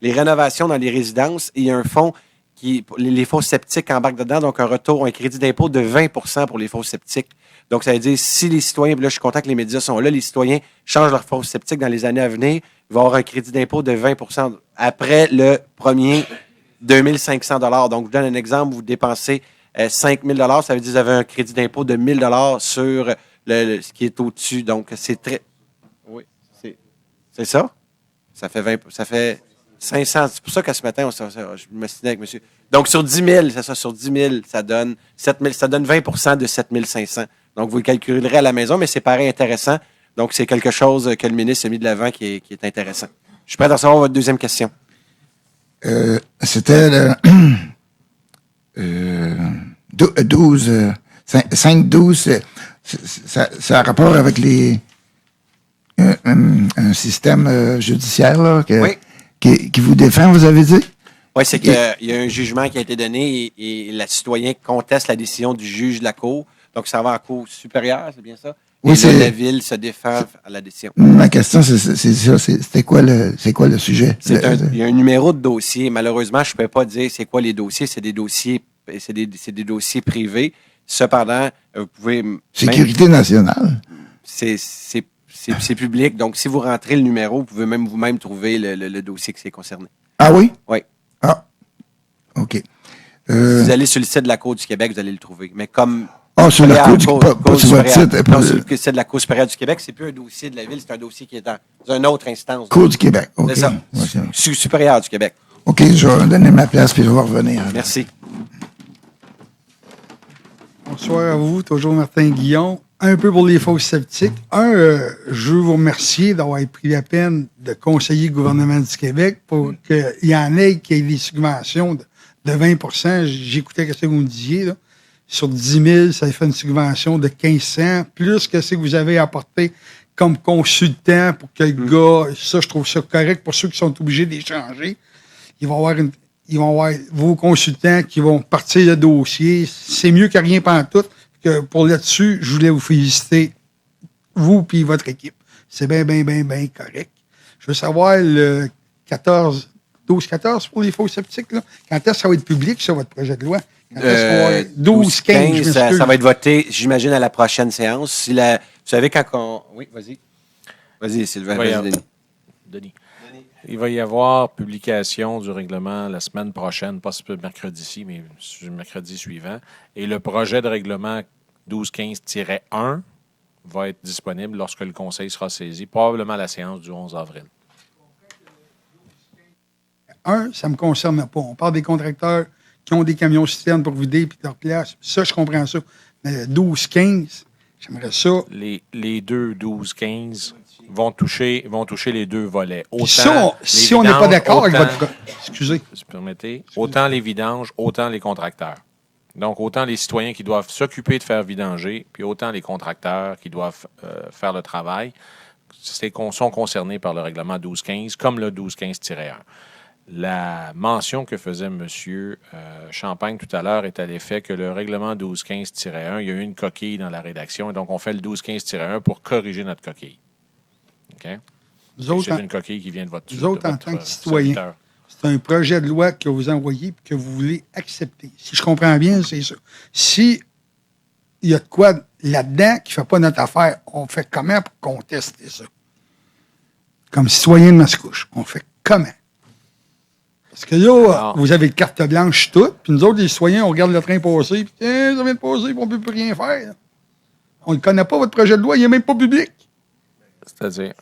rénovations dans les résidences. Et il y a un fonds qui, les fosses septiques embarquent dedans, donc un crédit d'impôt de 20 pour les fosses septiques. Donc, ça veut dire, si les citoyens, puis là, je suis content que les médias sont là, les citoyens changent leur fosse septique dans les années à venir, il va y avoir un crédit d'impôt de 20 après le premier 2 500 $. Donc, je vous donne un exemple, vous dépensez 5 000 $, ça veut dire que vous avez un crédit d'impôt de 1 000 $ sur ce qui est au-dessus. Donc, c'est très... Oui, c'est ça? Ça fait 500. C'est pour ça que ce matin, je me suis dit avec monsieur. Donc, sur 10 000, c'est ça, sur 10 000, ça donne 7 000, ça donne 20 de 7 500. Donc, vous le calculerez à la maison, mais c'est pareil intéressant. Donc, c'est quelque chose que le ministre a mis de l'avant qui est intéressant. Je suis prêt à recevoir votre deuxième question. C'était 5-12. Ça a rapport avec un système judiciaire là, qui vous défend, vous avez dit? Oui, c'est qu'il y a un jugement qui a été donné et le citoyen conteste la décision du juge de la Cour. Donc, ça va en Cour supérieure, c'est bien ça? Oui, et là, la Ville se défend à la décision. Ma question, c'est ça. C'est quoi le sujet? Il y a un numéro de dossier. Malheureusement, je ne peux pas dire c'est quoi les dossiers. C'est des dossiers privés. Cependant, vous pouvez... Sécurité nationale. C'est public. Donc, si vous rentrez le numéro, vous pouvez même vous-même trouver le dossier qui s'est concerné. Ah oui? Oui. Ah, OK. Si vous allez sur le site de la Cour du Québec, vous allez le trouver. Mais comme... sur la Cour du Québec, pas sur votre site. Non, sur le site de la Cour supérieure du Québec, c'est plus un dossier de la Ville, c'est un dossier qui est dans une autre instance. Cour du Québec, OK. C'est ça. Supérieure du Québec. OK, je vais donner ma place puis je vais revenir. Merci. Bonsoir à vous, toujours Martin Guillon. Un peu pour les fosses septiques. Je veux vous remercier d'avoir pris la peine de conseiller le gouvernement du Québec pour qu'il y en ait qui aient des subventions de 20 %. J'écoutais ce que vous me disiez, là. Sur 10 000, ça fait une subvention de 1500, plus que ce que vous avez apporté comme consultant pour que le gars, ça, je trouve ça correct pour ceux qui sont obligés d'échanger. Ils vont avoir vos consultants qui vont partir le dossier. C'est mieux que rien pantoute. Que pour là-dessus, je voulais vous féliciter, vous et votre équipe. C'est bien correct. Je veux savoir le 12-14 pour les fosses septiques, là. Quand est-ce que ça va être public, ça, votre projet de loi? 12-15, ça va être voté, j'imagine, à la prochaine séance. Vous savez, quand on... Oui, vas-y. Vas-y, Sylvain. Vas-y, Denis. Il va y avoir publication du règlement la semaine prochaine, pas ce mercredi-ci, mais le mercredi suivant. Et le projet de règlement 1215-1 va être disponible lorsque le Conseil sera saisi, probablement à la séance du 11 avril. Ça ne me concerne pas. On parle des contracteurs qui ont des camions citernes pour vider et leur place. Ça, je comprends ça. Mais 12-15, j'aimerais ça. Les deux 12-15 vont toucher les deux volets. Autant Ça, si on n'est pas d'accord avec votre... Excusez. Si vous permettez, autant les vidanges, autant les contracteurs. Donc, autant les citoyens qui doivent s'occuper de faire vidanger, puis autant les contracteurs qui doivent faire le travail, sont concernés par le règlement 1215, comme le 1215-1. La mention que faisait M. Champagne tout à l'heure est à l'effet que le règlement 1215-1, il y a eu une coquille dans la rédaction, et donc on fait le 1215-1 pour corriger notre coquille. OK? C'est une coquille qui vient de votre... Nous autres, en tant que citoyens, c'est un projet de loi que vous envoyez et que vous voulez accepter. Si je comprends bien, c'est ça. Si il y a de quoi là-dedans qui ne fait pas notre affaire, on fait comment pour contester ça? Comme citoyen de Mascouche, on fait comment? Parce que là, vous avez carte blanche toute, puis nous autres, les citoyens, on regarde le train passer, puis ça vient de passer, puis on ne peut plus rien faire. On ne connaît pas, votre projet de loi, il n'est même pas public. C'est-à-dire,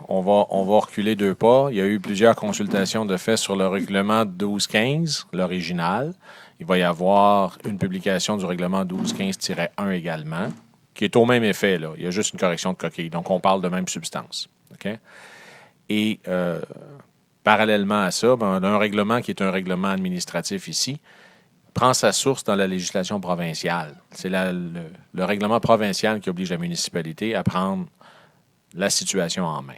on va reculer 2 pas. Il y a eu plusieurs consultations de fait sur le règlement 1215, l'original. Il va y avoir une publication du règlement 1215-1 également, qui est au même effet, là. Il y a juste une correction de coquille. Donc, on parle de même substance. OK? Et parallèlement à ça, on a un règlement qui est un règlement administratif ici, prend sa source dans la législation provinciale. C'est le règlement provincial qui oblige la municipalité à prendre la situation en main.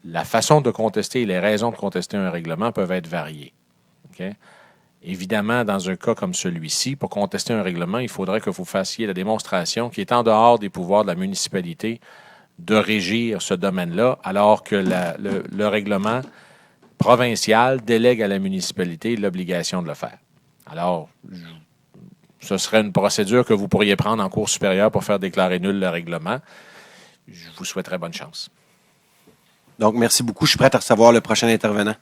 La façon de contester et les raisons de contester un règlement peuvent être variées. Okay? Évidemment, dans un cas comme celui-ci, pour contester un règlement, il faudrait que vous fassiez la démonstration qui est en dehors des pouvoirs de la municipalité de régir ce domaine-là, alors que le règlement provincial délègue à la municipalité l'obligation de le faire. Alors, ce serait une procédure que vous pourriez prendre en cour supérieure pour faire déclarer nul le règlement. Je vous souhaiterais bonne chance. Donc, merci beaucoup. Je suis prêt à recevoir le prochain intervenant.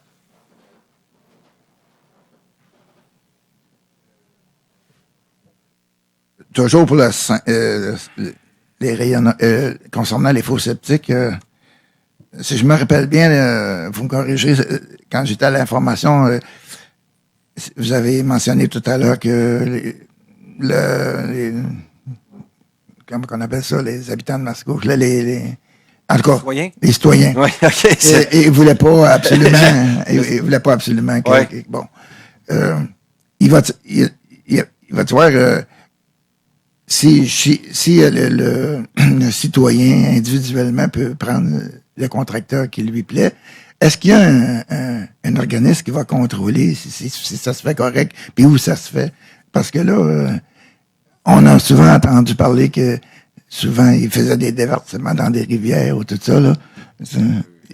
Toujours pour les rayons, concernant les faux sceptiques, si je me rappelle bien, vous me corrigez, quand j'étais à l'information, vous avez mentionné tout à l'heure que comment on appelle ça, les habitants de Mascouche, là, en tout cas, les citoyens. Oui, OK. Ils ne voulaient pas absolument. Ils voulaient pas absolument. Bon. Il va te voir. Si le citoyen individuellement peut prendre le contracteur qui lui plaît, est-ce qu'il y a un organisme qui va contrôler si ça se fait correct, puis où ça se fait? Parce que là, on a souvent entendu parler que souvent, ils faisaient des déversements dans des rivières ou tout ça. Là.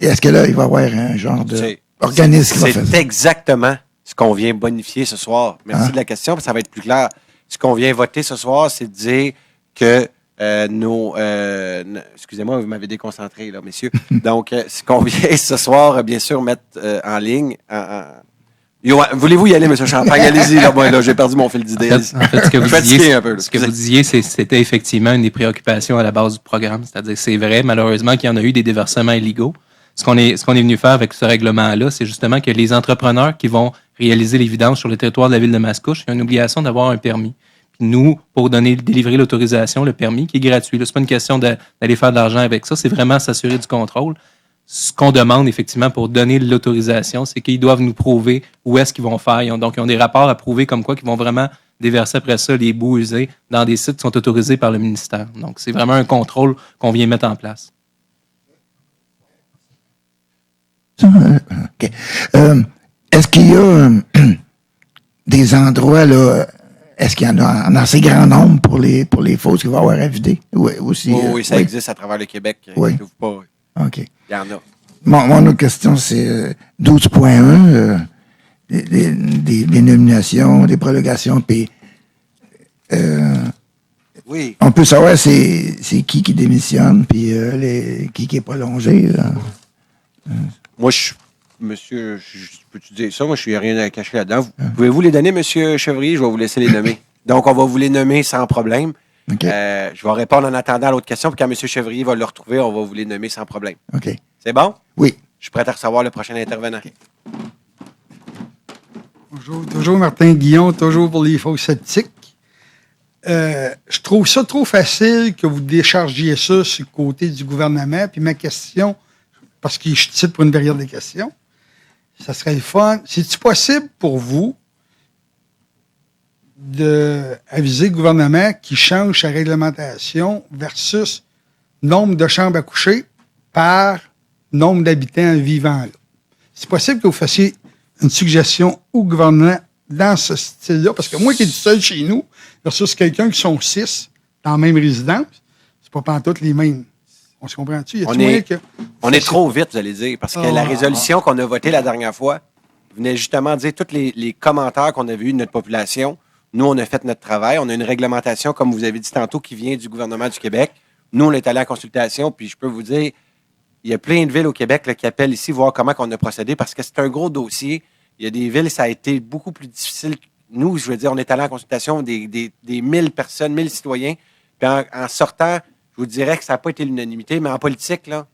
Est-ce que là, il va y avoir un genre d'organisme qui va faire ça? C'est exactement ce qu'on vient bonifier ce soir. Merci de la question, ça va être plus clair. Ce qu'on vient voter ce soir, c'est de dire que excusez-moi, vous m'avez déconcentré, là, messieurs. Donc, ce qu'on vient ce soir, bien sûr, mettre en ligne. Voulez-vous y aller, M. Champagne? Allez-y, là, moi, là, j'ai perdu mon fil d'idée. En fait, ce que vous disiez, c'était effectivement une des préoccupations à la base du programme. C'est-à-dire, c'est vrai, malheureusement, qu'il y en a eu des déversements illégaux. Ce qu'on est venu faire avec ce règlement-là, c'est justement que les entrepreneurs qui vont réaliser les vidanges sur le territoire de la ville de Mascouche, il y a une obligation d'avoir un permis. Puis nous, pour délivrer l'autorisation, le permis, qui est gratuit, ce n'est pas une question d'aller faire de l'argent avec ça, c'est vraiment s'assurer du contrôle. Ce qu'on demande, effectivement, pour donner l'autorisation, c'est qu'ils doivent nous prouver où est-ce qu'ils vont faire. Ils ont des rapports à prouver comme quoi qu'ils vont vraiment déverser après ça les boues usées dans des sites qui sont autorisés par le ministère. Donc, c'est vraiment un contrôle qu'on vient mettre en place. OK. Est-ce qu'il y a des endroits, là, est-ce qu'il y en a en assez grand nombre pour les fosses qu'il va y avoir à vider? Oui, aussi, oui, ça existe à travers le Québec. Oui. Pas. OK. Il y en a. Mon autre question, c'est 12.1, des nominations, des prolongations, puis oui. On peut savoir c'est qui démissionne, puis qui est prolongé. Là. Moi, monsieur, peux-tu dire ça? Moi, je suis rien à cacher là-dedans. Pouvez-vous les donner, monsieur Chevrier? Je vais vous laisser les nommer. Donc, on va vous les nommer sans problème. OK. Je vais répondre en attendant à l'autre question. Puis quand monsieur Chevrier va le retrouver, on va vous les nommer sans problème. OK. C'est bon? Oui. Je suis prêt à recevoir le prochain intervenant. OK. Bonjour, toujours Martin Guillon, toujours pour les faux sceptiques. Je trouve ça trop facile que vous déchargiez ça sur le côté du gouvernement. Puis ma question, parce que je titre pour une période de questions, ça serait le fun. C'est-tu possible pour vous d'aviser le gouvernement qui change sa réglementation versus nombre de chambres à coucher par nombre d'habitants vivants là? C'est possible que vous fassiez une suggestion au gouvernement dans ce style-là, parce que moi qui est seul chez nous versus quelqu'un qui sont 6 dans la même résidence, c'est pas pantoute les mêmes. On se comprend-tu? On est trop vite, vous allez dire, parce que la résolution qu'on a votée la dernière fois venait justement dire tous les commentaires qu'on avait eus de notre population. Nous, on a fait notre travail. On a une réglementation, comme vous avez dit tantôt, qui vient du gouvernement du Québec. Nous, on est allé en consultation, puis je peux vous dire, il y a plein de villes au Québec là, qui appellent ici voir comment on a procédé, parce que c'est un gros dossier. Il y a des villes, ça a été beaucoup plus difficile. Nous, je veux dire, on est allé en consultation des 1000 personnes, 1000 citoyens. Puis en sortant, je vous dirais que ça n'a pas été l'unanimité, mais en politique, là,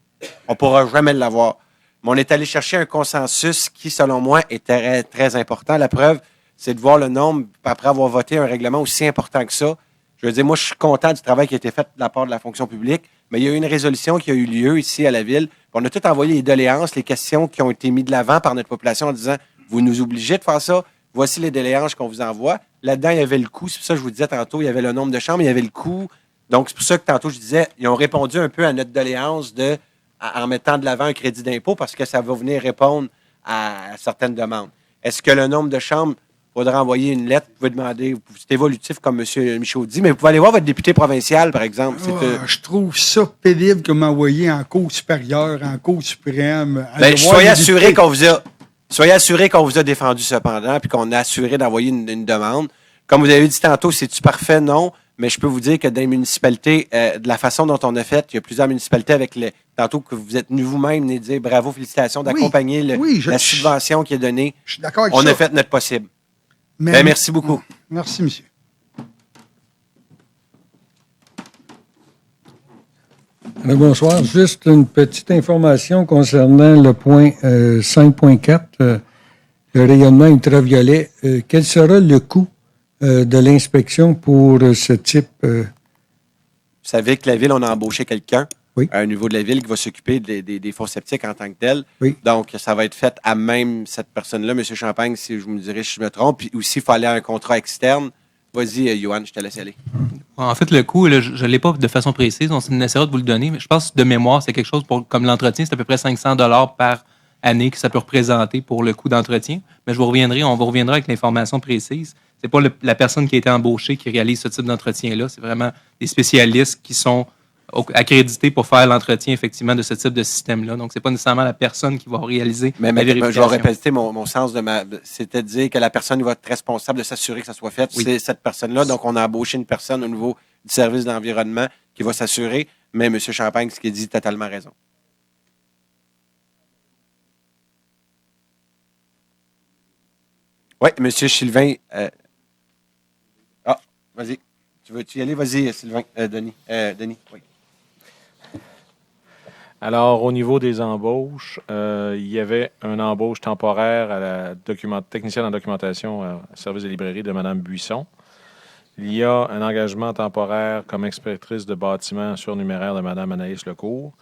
on ne pourra jamais l'avoir. Mais on est allé chercher un consensus qui, selon moi, est très, très important. La preuve, c'est de voir le nombre, après avoir voté un règlement aussi important que ça. Je veux dire, moi, je suis content du travail qui a été fait de la part de la fonction publique, mais il y a eu une résolution qui a eu lieu ici à la Ville. On a tout envoyé les doléances, les questions qui ont été mises de l'avant par notre population en disant « Vous nous obligez de faire ça, voici les doléances qu'on vous envoie. » Là-dedans, il y avait le coût. C'est pour ça que je vous disais tantôt, il y avait le nombre de chambres, il y avait le coût. Donc, c'est pour ça que tantôt, je disais, ils ont répondu un peu à notre doléance en mettant de l'avant un crédit d'impôt parce que ça va venir répondre à certaines demandes. Est-ce que le nombre de chambres, il faudra envoyer une lettre, vous pouvez demander, c'est évolutif comme M. Michaud dit, mais vous pouvez aller voir votre député provincial, par exemple. Je trouve ça pénible que m'envoyer en Cour supérieure, en Cour suprême. Soyez assurés qu'on vous a défendu cependant, puis qu'on a assuré d'envoyer une demande. Comme vous avez dit tantôt, c'est-tu parfait? Non. Mais je peux vous dire que dans les municipalités, de la façon dont on a fait, il y a plusieurs municipalités avec tantôt que vous êtes venu vous-même venez dire bravo, félicitations, d'accompagner la subvention qui est donnée. Je suis d'accord avec ça. On a fait notre possible. Merci beaucoup. Merci, monsieur. Bonsoir. Juste une petite information concernant le point 5.4, le rayonnement ultraviolet. Quel sera le coût de l'inspection pour ce type? Vous savez que la Ville, on a embauché quelqu'un à un niveau de la Ville qui va s'occuper des fours septiques en tant que tel. Oui. Donc, ça va être fait à même cette personne-là, M. Champagne, si je me dirais si je me trompe. Puis aussi, il faut aller à un contrat externe. Vas-y, Johan, je te laisse aller. En fait, le coût, là, je ne l'ai pas de façon précise. On essaiera de vous le donner. Mais je pense que de mémoire, c'est quelque chose comme l'entretien, c'est à peu près 500 $ par année que ça peut représenter pour le coût d'entretien. Mais on vous reviendra avec l'information précise. C'est pas la personne qui a été embauchée qui réalise ce type d'entretien-là. C'est vraiment des spécialistes qui sont accrédités pour faire l'entretien, effectivement, de ce type de système-là. Donc, c'est pas nécessairement la personne qui va réaliser la vérification. Je vais répéter mon sens c'était de dire que la personne va être responsable de s'assurer que ça soit fait. Oui. C'est cette personne-là. Donc, on a embauché une personne au niveau du service d'environnement qui va s'assurer. Mais M. Champagne, ce qu'il dit, totalement raison. Oui, M. Sylvain. Vas-y. Tu veux-tu y aller? Vas-y, Sylvain. Denis, oui. Alors, au niveau des embauches, il y avait une embauche temporaire à la technicienne en documentation au service de librairie de Mme Buisson. Il y a un engagement temporaire comme inspectrice de bâtiment surnuméraire de Mme Anaïs Lecourt.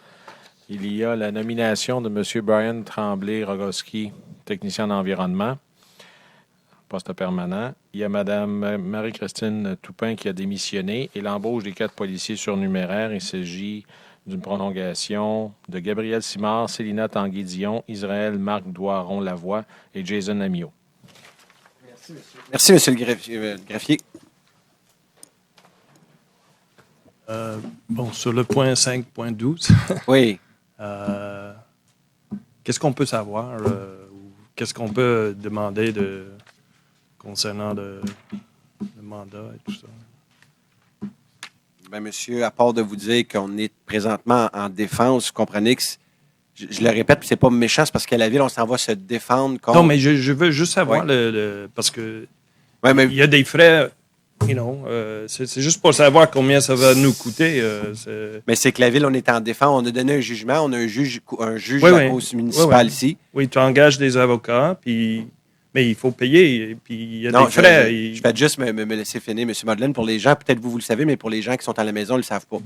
Il y a la nomination de M. Brian Tremblay-Rogoski, technicien d'environnement, poste permanent. Il y a Mme Marie-Christine Toupin qui a démissionné et l'embauche des 4 policiers surnuméraires. Il s'agit d'une prolongation de Gabriel Simard, Célina Tanguy-Dion, Israël Marc Doiron-Lavoie et Jason Amiot. Merci, M. le greffier. Sur le point 5.12, oui. Qu'est-ce qu'on peut savoir? Qu'est-ce qu'on peut demander concernant le mandat et tout ça? Bien, monsieur, à part de vous dire qu'on est présentement en défense, vous comprenez que je le répète, puis c'est pas méchant, c'est parce qu'à la ville, on s'en va se défendre contre... Non, mais je veux juste savoir parce que il y a des frais, c'est juste pour savoir combien ça va nous coûter. Mais c'est que la ville, on est en défense, on a donné un jugement, on a un juge de la cause municipale ici. Oui, tu engages des avocats, mais il faut payer, et puis il y a Non, des frais. Je vais juste me laisser finir, M. Madeleine. Pour les gens, peut-être vous le savez, mais pour les gens qui sont à la maison, ils ne le savent pas.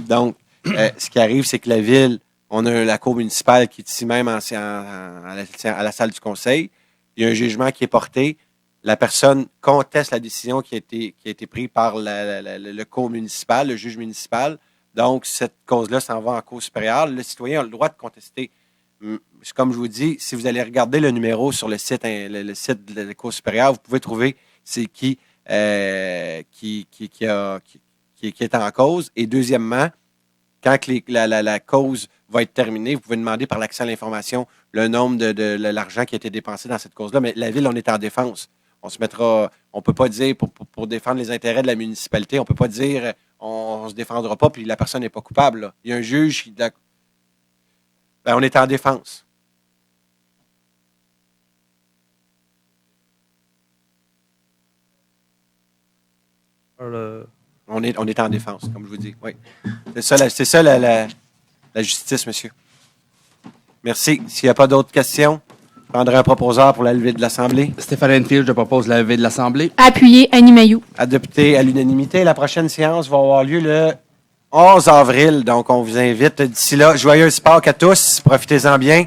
Donc, ce qui arrive, c'est que la ville, on a la cour municipale qui est ici même à la salle du conseil. Il y a un jugement qui est porté. La personne conteste la décision qui a été prise par le cour municipal, le juge municipal. Donc, cette cause-là s'en va en cour supérieure. Le citoyen a le droit de contester. Comme je vous dis, si vous allez regarder le numéro sur le site de la Cour supérieure, vous pouvez trouver c'est qui est en cause. Et deuxièmement, quand la cause va être terminée, vous pouvez demander par l'accès à l'information le nombre de l'argent qui a été dépensé dans cette cause-là. Mais la ville, on est en défense. On ne peut pas dire, pour défendre les intérêts de la municipalité, on ne peut pas dire on ne se défendra pas puis la personne n'est pas coupable. Là. Il y a un juge qui... on est en défense. On est en défense, comme je vous dis. Oui. C'est ça la justice, monsieur. Merci. S'il n'y a pas d'autres questions, je prendrai un proposeur pour la levée de l'Assemblée. Stéphane Enfield, je propose la levée de l'Assemblée. Appuyé, Annie Mailloux. Adopté à l'unanimité. La prochaine séance va avoir lieu le 11 avril. Donc, on vous invite d'ici là. Joyeuse Pâques à tous. Profitez-en bien.